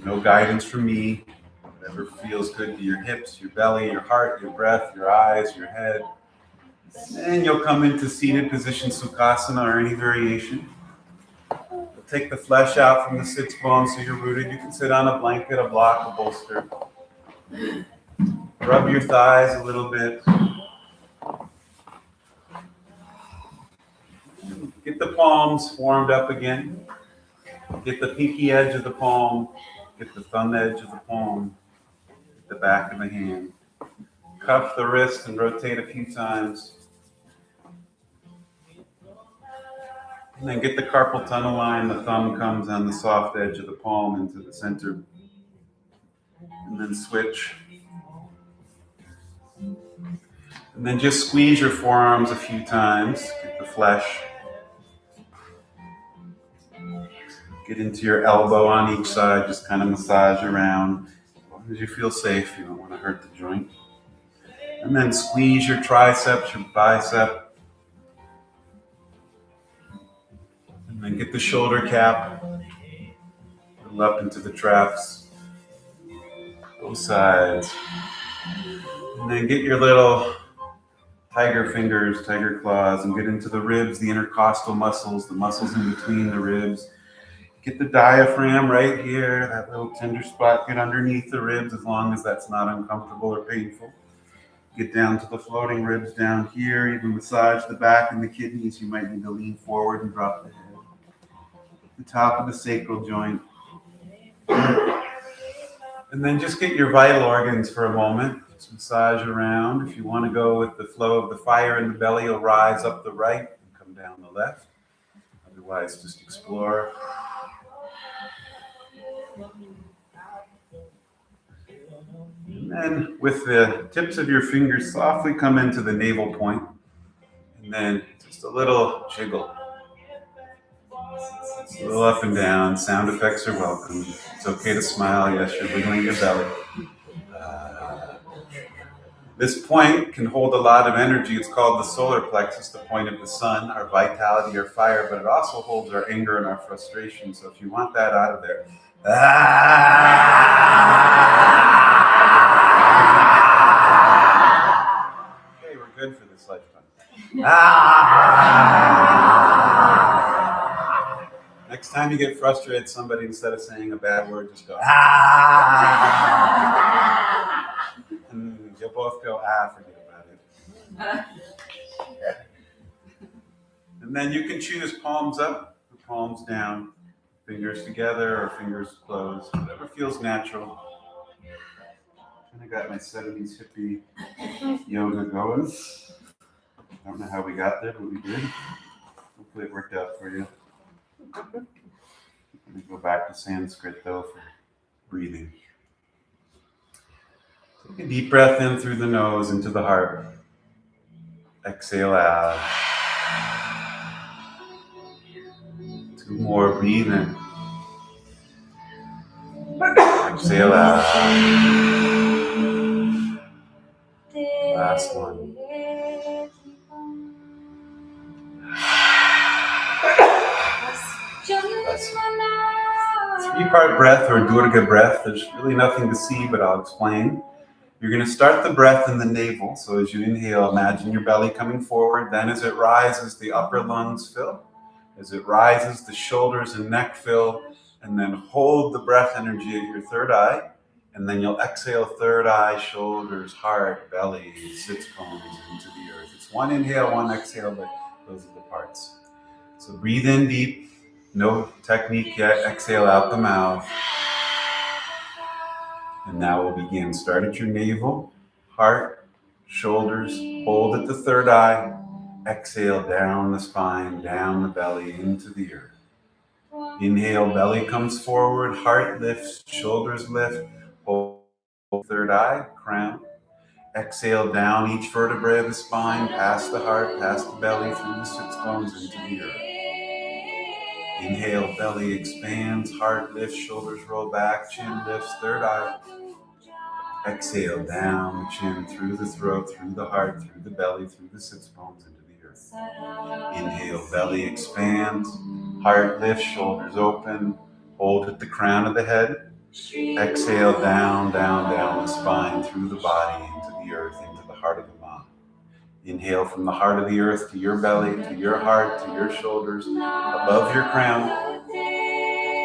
No guidance from me. Whatever feels good to your hips, your belly, your heart, your breath, your eyes, your head. And you'll come into seated position, Sukhasana, or any variation. You'll take the flesh out from the sits bones so you're rooted. You can sit on a blanket, a block, a bolster. Rub your thighs a little bit. Get the palms warmed up again. Get the pinky edge of the palm. Get the thumb edge of the palm. Get the back of the hand. Cuff the wrist and rotate a few times. And then get the carpal tunnel line. The thumb comes on the soft edge of the palm into the center. And then switch. And then just squeeze your forearms a few times. Get the flesh. Get into your elbow on each side. Just kind of massage around. As long as you feel safe, you don't want to hurt the joint. And then squeeze your triceps, your bicep. And then get the shoulder cap. Pull up into the traps. Both sides. And then get your little tiger fingers, tiger claws, and get into the ribs, the intercostal muscles, the muscles in between the ribs. Get the diaphragm right here, that little tender spot. Get underneath the ribs as long as that's not uncomfortable or painful. Get down to the floating ribs down here. Even massage the back and the kidneys. You might need to lean forward and drop the head. The top of the sacral joint. And then just get your vital organs for a moment. Just massage around. If you want to go with the flow of the fire in the belly, you'll rise up the right and come down the left. Otherwise, just explore. And then with the tips of your fingers, softly come into the navel point. And then just a little jiggle. A little up and down. Sound effects are welcome. It's okay to smile. Yes, you're wiggling your belly. This point can hold a lot of energy. It's called the solar plexus, the point of the sun, our vitality, our fire, but it also holds our anger and our frustration. So if you want that out of there, okay, we're good for this lifetime. Next time you get frustrated at somebody, instead of saying a bad word, just go, and you'll both go, forget about it. And then you can choose palms up or palms down, fingers together or fingers closed, whatever feels natural. And I got my 70s hippie yoga going. I don't know how we got there, but we did. Hopefully it worked out for you. I'm going to go back to Sanskrit though for breathing. Take a deep breath in through the nose into the heart. Exhale out. 2 more, breathe in. Exhale out. Last one. Last one. 3-part breath or Durga breath. There's really nothing to see, but I'll explain. You're going to start the breath in the navel. So as you inhale, imagine your belly coming forward. Then as it rises, the upper lungs fill. As it rises, the shoulders and neck fill. And then hold the breath energy at your third eye. And then you'll exhale third eye, shoulders, heart, belly, sits bones into the earth. It's 1 inhale, 1 exhale, but those are the parts. So breathe in deep. No technique yet. Exhale out the mouth. And now we'll begin. Start at your navel, heart, shoulders. Hold at the third eye. Exhale down the spine, down the belly, into the earth. Inhale, belly comes forward, heart lifts, shoulders lift. Hold third eye, crown. Exhale down each vertebrae of the spine, past the heart, past the belly, through the sits bones, into the earth. Inhale, belly expands, heart lifts, shoulders roll back, chin lifts, third eye. Exhale down the chin, through the throat, through the heart, through the belly, through the sits bones, into the earth. Inhale, belly expands, heart lifts, shoulders open, hold at the crown of the head. Exhale down, down, down the spine, through the body, into the earth, into the heart of the mind. Inhale from the heart of the earth to your belly, to your heart, to your shoulders, above your crown.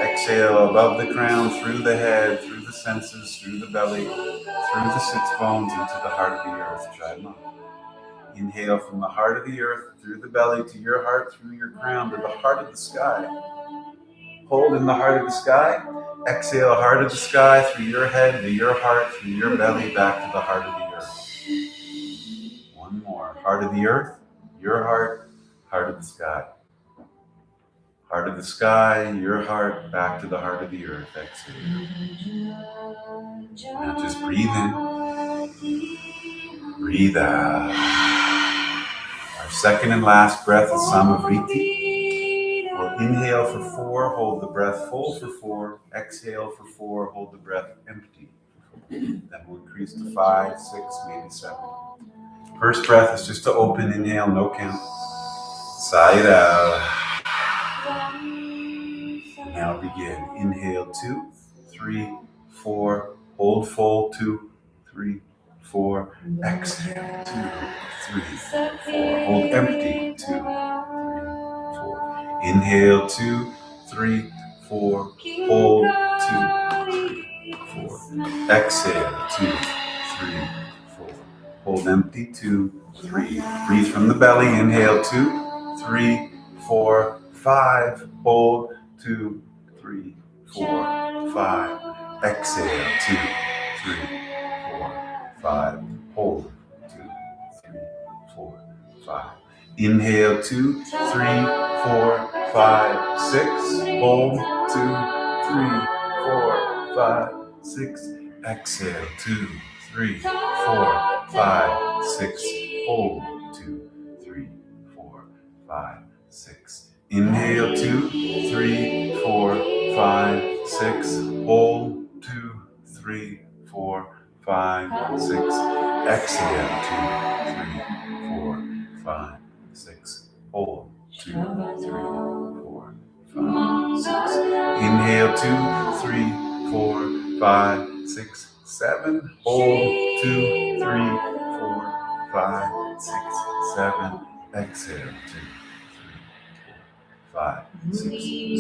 Exhale above the crown, through the head, through the senses, through the belly, through the sits bones, into the heart of the earth. Jai-ma. Inhale from the heart of the earth, through the belly, to your heart, through your crown, to the heart of the sky. Hold in the heart of the sky. Exhale, heart of the sky, through your head, to your heart, through your belly, back to the heart of the earth. 1 more. Heart of the earth, your heart of the sky. Heart of the sky, your heart, back to the heart of the earth. Exhale. Now just breathe in. Breathe out. Our second and last breath is Samavriti. We'll inhale for 4, hold the breath full for 4. Exhale for 4, hold the breath empty for 4. Then we'll increase to 5, 6, maybe 7. First breath is just to open, inhale, no count. Sigh it out. Now begin. Inhale 2, 3, 4. Hold full 2, 3, 4. Exhale 2, 3, 4. Hold empty 2, 3, 4. Inhale 2, 3, 4. 4. Hold, 2, 3, 4. Exhale, 2, 3, 4. Hold empty, 2, 3. Breathe from the belly. Inhale, 2, 3, 4, 5. Hold, 2, 3, 4, 5. Exhale, 2, 3, 4, 5. Hold, 2, 3, 4, 5. Inhale, 2, 3, 4, 5, 6. Hold, 2, 3, 4, 5, 6. Exhale, 2, 3, 4, 5, 6. Hold, 2, 3, 4, 5, 6. Inhale, 2, 3, 4, 5, 6. Hold, 2, 3, 4, 5, 6. Exhale, 2, 3, 4, 5, 6. Hold, 2, 3, 4, 5, 6. Inhale, 2, 3, 4, 5, 6, 7. Hold, 2, 3, 4, 5, 6, 7. Exhale, 2, 3, 5, 6,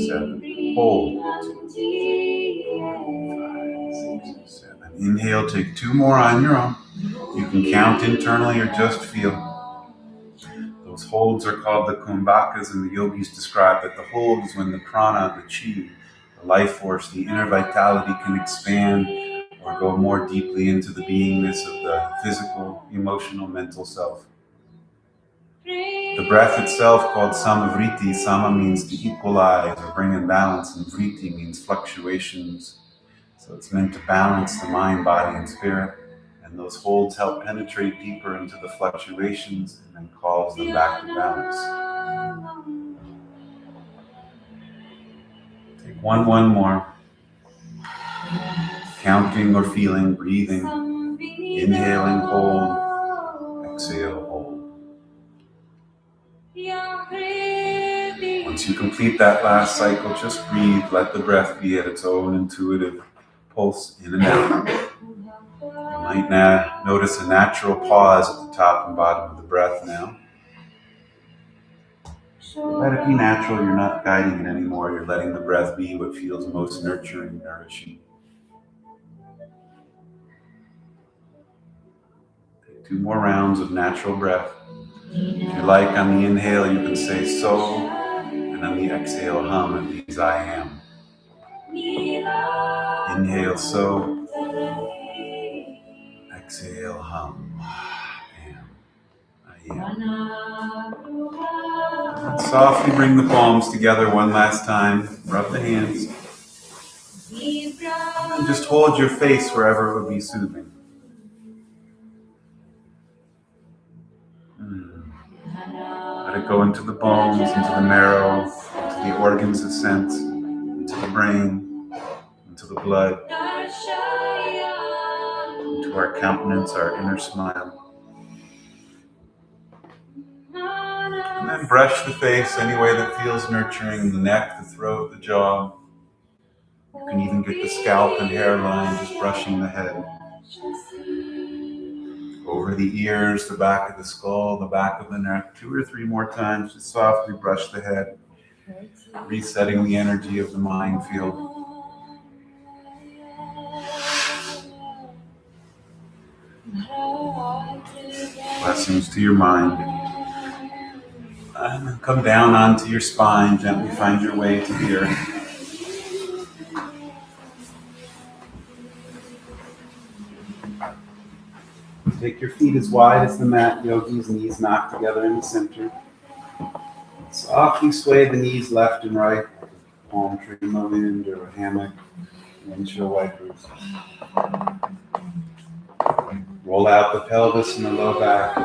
7. Hold, 2, 3, 4, 5, 6, 7. Inhale, take 2 more on your own. You can count internally or just feel. Those holds are called the kumbhakas, and the yogis describe that the hold is when the prana, the chi, the life force, the inner vitality can expand or go more deeply into the beingness of the physical, emotional, mental self. The breath itself, called samavriti, sama means to equalize or bring in balance, and vriti means fluctuations. So it's meant to balance the mind, body, and spirit. And those holds help penetrate deeper into the fluctuations and then cause them back to balance. Take one more. Counting or feeling, breathing. Inhaling, hold. Exhale, hold. Once you complete that last cycle, just breathe. Let the breath be at its own intuitive pulse in and out. You might now notice a natural pause at the top and bottom of the breath now. Let it be natural. You're not guiding it anymore. You're letting the breath be what feels most nurturing, nourishing. Take 2 more rounds of natural breath. If you like, on the inhale, you can say so, and on the exhale, hum at these I am. Inhale, so. Exhale, hum. I am. And softly bring the palms together one last time. Rub the hands. And just hold your face wherever it would be soothing. Let it go into the bones, into the marrow, into the organs of sense, into the brain, into the blood, into our countenance, our inner smile. And then brush the face any way that feels nurturing, the neck, the throat, the jaw. You can even get the scalp and hairline, just brushing the head. Over the ears, the back of the skull, the back of the neck, 2 or 3 more times. Just softly brush the head, resetting the energy of the mind field. Blessings to your mind. And then come down onto your spine, gently find your way to the earth. Take your feet as wide as the mat, yogis, knees knocked together in the center. Softly sway the knees left and right, like a palm tree in the wind or a hammock, windshield wipers. Roll out the pelvis and the low back.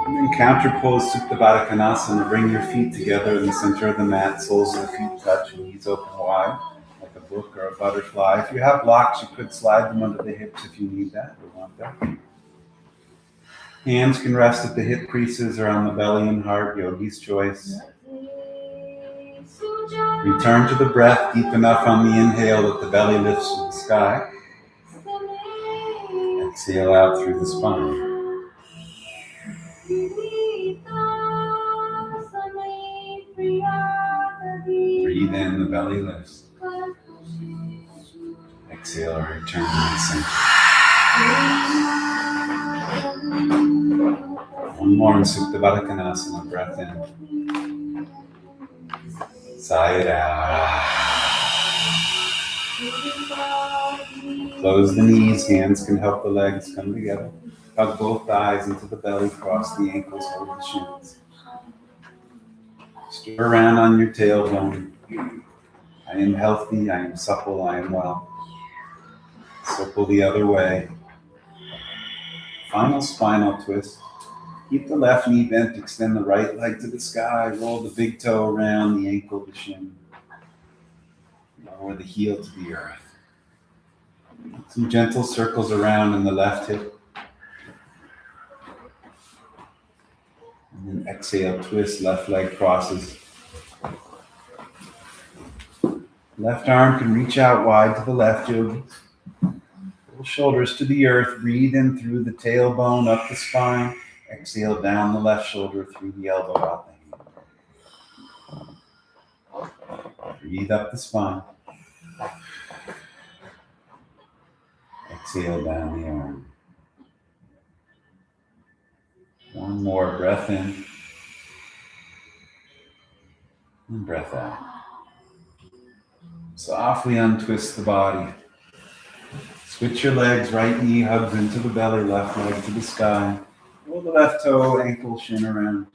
And then counter pose Supta Baddha Konasana. Bring your feet together in the center of the mat, soles of the feet touch, knees open wide, like a book or a butterfly. If you have blocks, you could slide them under the hips if you need that or want that. Hands can rest at the hip creases or on the belly and heart, yogi's choice. Return to the breath deep enough on the inhale that the belly lifts to the sky. Exhale out through the spine. Breathe in, the belly lifts. Exhale, return to the center. One more in Supta Baddha Konasana. Breath in. Sigh it out. Close the knees. Hands can help the legs come together. Hug both thighs into the belly. Cross the ankles over the shins. Stir around on your tailbone. I am healthy. I am supple. I am well. Circle the other way. Final spinal twist. Keep the left knee bent. Extend the right leg to the sky. Roll the big toe around the ankle to shin. Lower the heel to the earth. Some gentle circles around in the left hip. And then exhale, twist, left leg crosses. Left arm can reach out wide to the left, yogi. Pull shoulders to the earth. Breathe in through the tailbone, up the spine. Exhale down the left shoulder through the elbow, out the hand. Breathe up the spine. Exhale down the arm. One more breath in. And breath out. Softly untwist the body. Switch your legs. Right knee hugs into the belly, left leg to the sky. Roll the left toe, ankle, shin around.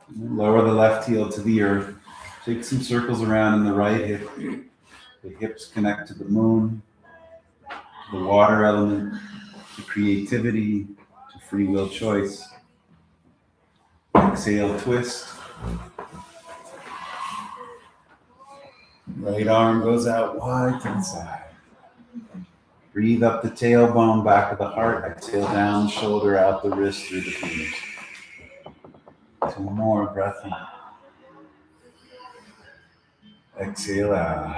And then lower the left heel to the earth. Take some circles around in the right hip. The hips connect to the moon, to the water element, to creativity, to free will choice. Exhale, twist. Right arm goes out wide to the side. Breathe up the tailbone, back of the heart. Exhale down the shoulder, out the wrist, through the fingers. Two more, breath in. Exhale out.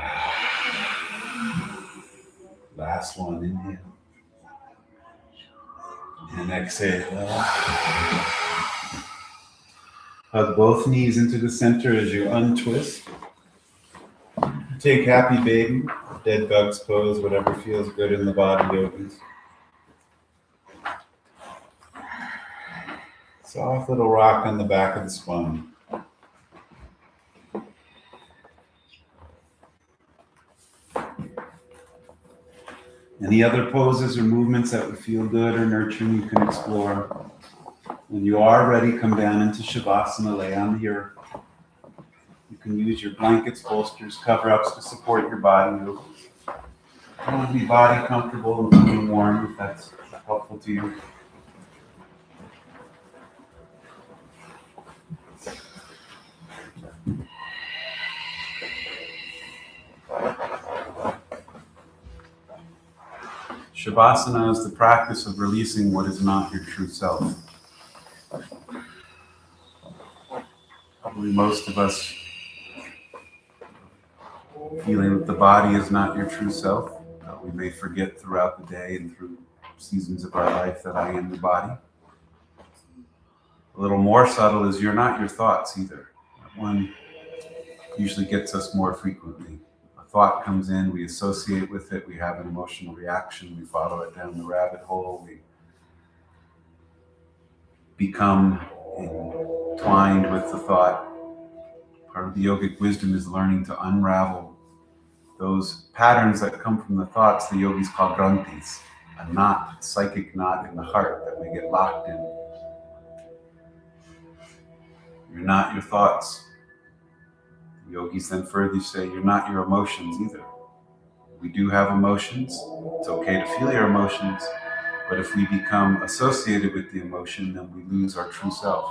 Last one, inhale. And exhale. Hug both knees into the center as you untwist. Take happy baby, dead bugs pose, whatever feels good in the body, yogis. Soft little rock on the back of the spine. Any other poses or movements that would feel good or nurturing, you can explore. When you are ready, come down into Shavasana, lay on the earth. You can use your blankets, bolsters, cover-ups to support your body. You want to be body comfortable and feeling warm if that's helpful to you. Shavasana is the practice of releasing what is not your true self. Probably most of us feeling that the body is not your true self. We may forget throughout the day and through seasons of our life that I am the body. A little more subtle is you're not your thoughts either. That one usually gets us more frequently. A thought comes in, we associate with it, we have an emotional reaction, we follow it down the rabbit hole, we become entwined with the thought. Part of the yogic wisdom is learning to unravel those patterns that come from the thoughts the yogis call granthis, a knot, psychic knot in the heart that we get locked in. You're not your thoughts. The yogis then further say you're not your emotions either. We do have emotions. It's okay to feel your emotions, but if we become associated with the emotion, then we lose our true self.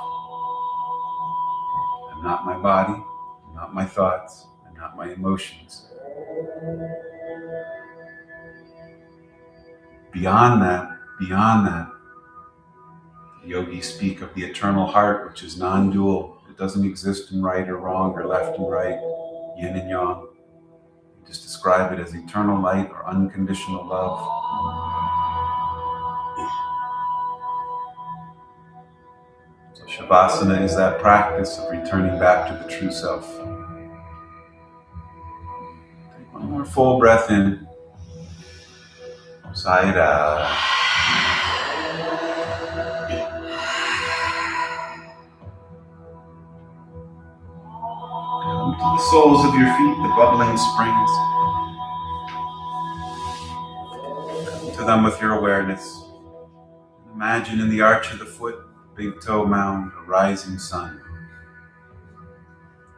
I'm not my body, I'm not my thoughts, I'm not my emotions. Beyond that, the yogis speak of the eternal heart, which is non-dual. It doesn't exist in right or wrong or left and right, yin and yang. You just describe it as eternal light or unconditional love. So Shavasana is that practice of returning back to the true self. Take one more full breath in. Sigh it out. Come to the soles of your feet, the bubbling springs. Come to them with your awareness. Imagine in the arch of the foot, big toe mound, a rising sun,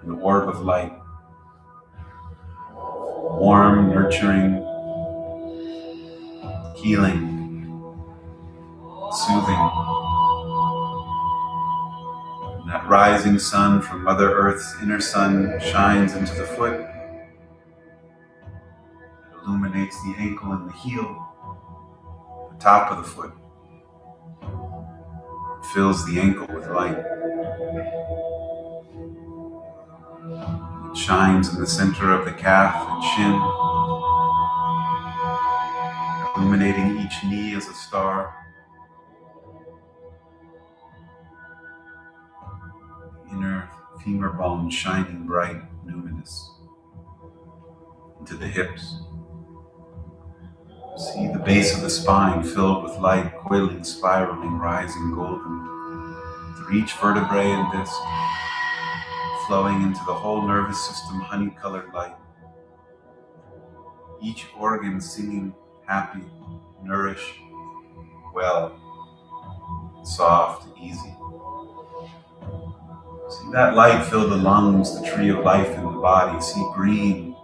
an orb of light, warm, nurturing, healing, soothing. And that rising sun from Mother Earth's inner sun shines into the foot. It illuminates the ankle and the heel, the top of the foot. It fills the ankle with light. It shines in the center of the calf and shin, illuminating each knee as a star. The inner femur bone shining bright, luminous, into the hips. See the base of the spine filled with light, coiling, spiraling, rising golden, through each vertebrae and disc, flowing into the whole nervous system, honey-colored light. Each organ singing, happy, nourished, well, soft, easy. See that light fill the lungs, the tree of life in the body. See green,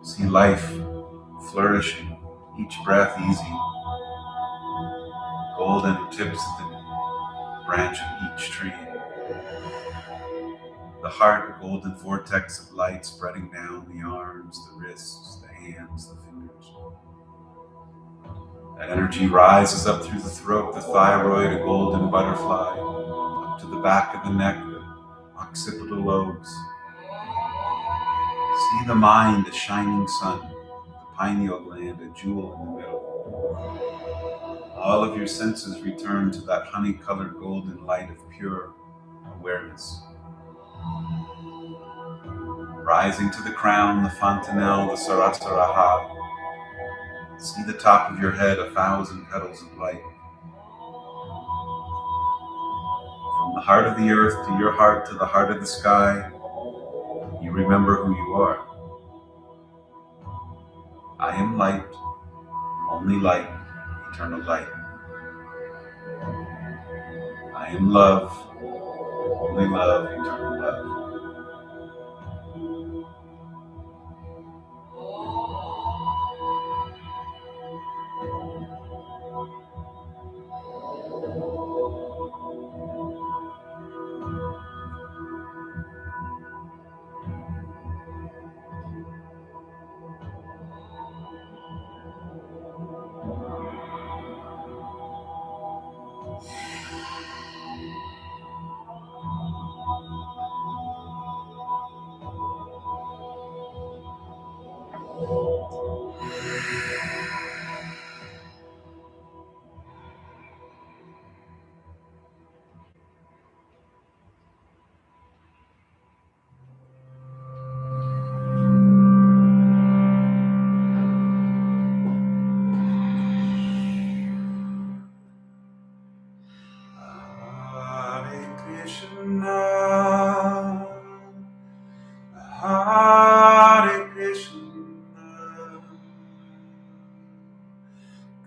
see life flourishing, each breath easy. Golden tips of the branch of each tree. The heart, a golden vortex of light spreading down the arms, the wrists, the hands, the fingers. That energy rises up through the throat, the thyroid, a golden butterfly, up to the back of the neck, the occipital lobes. See the mind, a shining sun, the pineal gland, a jewel in the middle. All of your senses return to that honey-colored golden light of pure awareness. Rising to the crown, the fontanelle, the sarasaraha. See the top of your head, 1,000 petals of light. From the heart of the earth to your heart to the heart of the sky, you remember who you are. I am light, only light, eternal light. I am love, only love, eternal love. Hare Krishna, Hare Krishna,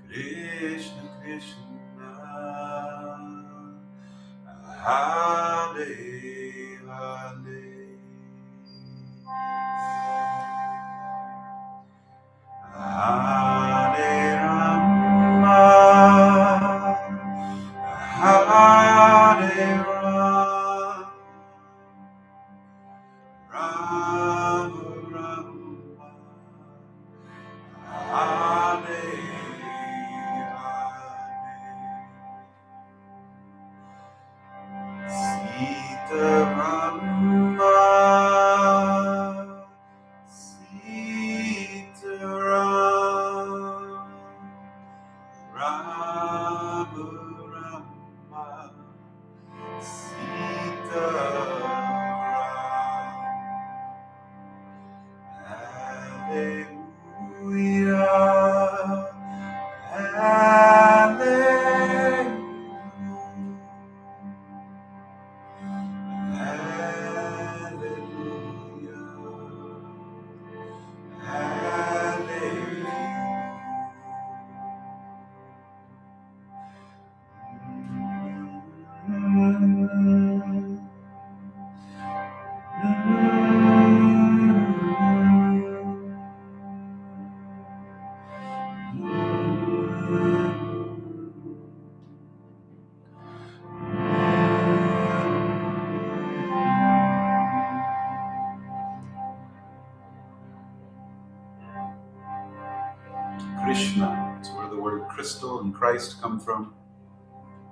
Krishna Krishna, Hare Hare, Hare Rama, Hare Rama, Rama Rama, Hare Hare. the word crystal and Christ come from.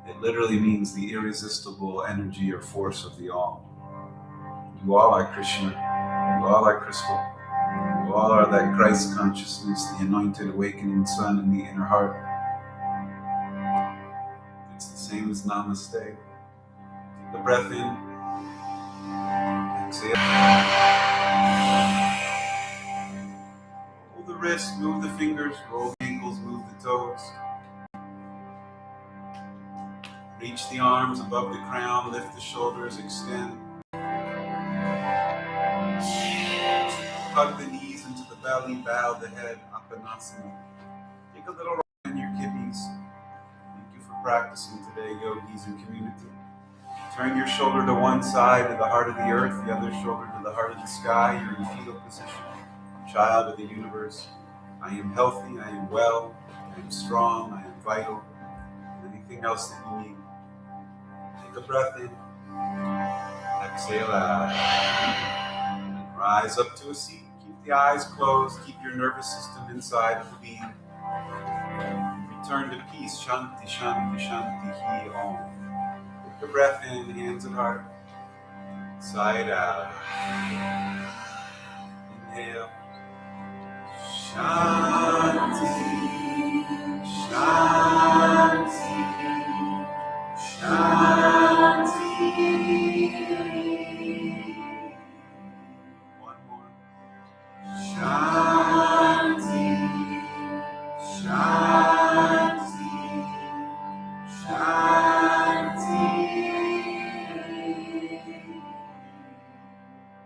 It literally means the irresistible energy or force of the all. You all are Krishna. You all are crystal. You all are that Christ consciousness, the anointed awakening sun in the inner heart. It's the same as namaste. Take a breath in. Exhale. Move the wrists, move the fingers, roll the ankles, move the toes. Reach the arms above the crown, lift the shoulders, extend. Hug the knees into the belly, bow the head, Apanasana. Take a little rock in your kidneys. Thank you for practicing today, yogis and community. Turn your shoulder to one side, to the heart of the earth, the other shoulder to the heart of the sky. You're in fetal position, child of the universe. I am healthy, I am well, I am strong, I am vital. Anything else that you need. Take a breath in. Exhale out. Rise up to a seat. Keep the eyes closed. Keep your nervous system inside of the being. Return to peace. Shanti, shanti, shanti, hi, om. Take a breath in, hands and heart. Side out. Inhale. Shanti, shanti, shanti. One more. Shanti, shanti, shanti.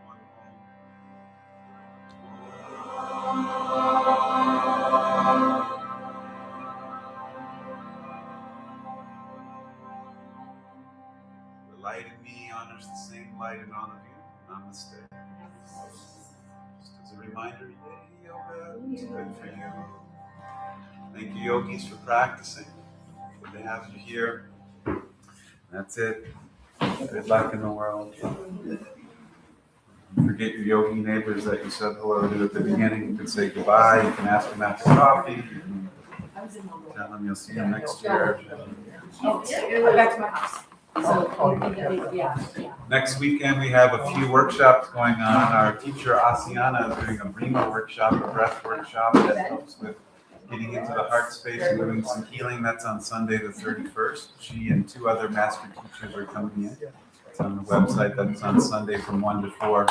One more. The light in me honors the same light in all of you. Namaste. Just as a reminder, yay, yoga, it's good for you. Thank you, yogis, for practicing. Good to have you here. That's it. Good luck in the world. Don't forget your yogi neighbors that you said hello to at the beginning. You can say goodbye. You can ask them after coffee. You can tell them you'll see them next year. Back to my house. So, yeah. Next weekend, we have a few workshops going on. Our teacher, Asiana, is doing a Brima workshop, a breath workshop that helps with getting into the heart space and doing some healing. That's on Sunday the 31st. She and 2 other master teachers are coming in. It's on the website. That's on Sunday from 1 to 4.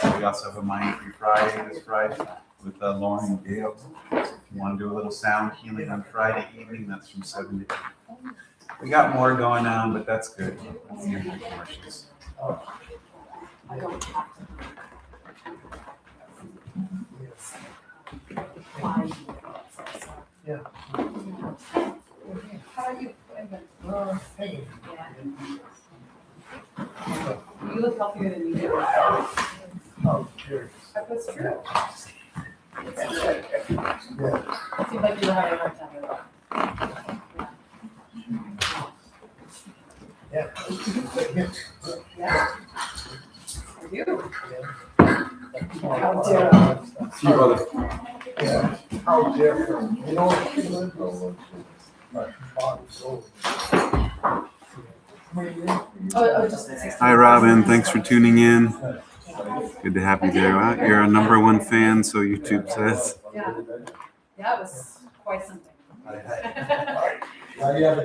And we also have a Mind Free Friday this Friday with Lauren and Gail. So if you want to do a little sound healing on Friday evening, that's from 7 to 8. We got more going on, but that's good. That's the end of the commercials. Yeah. How are you? Hey. You look healthier than you do. Oh, cheers. That's true. It's good. Yeah. Seems like you're having a hard time with that. Yeah. Yeah. Are you? How dare. See you, brother. Yeah. How different. You know what she lived over? My father's old. Oh, just. Hi, Robin. Thanks for tuning in. Good to have you there. Well, you're a #1 fan, so YouTube says. Yeah. Yeah, it was quite something. Now you have a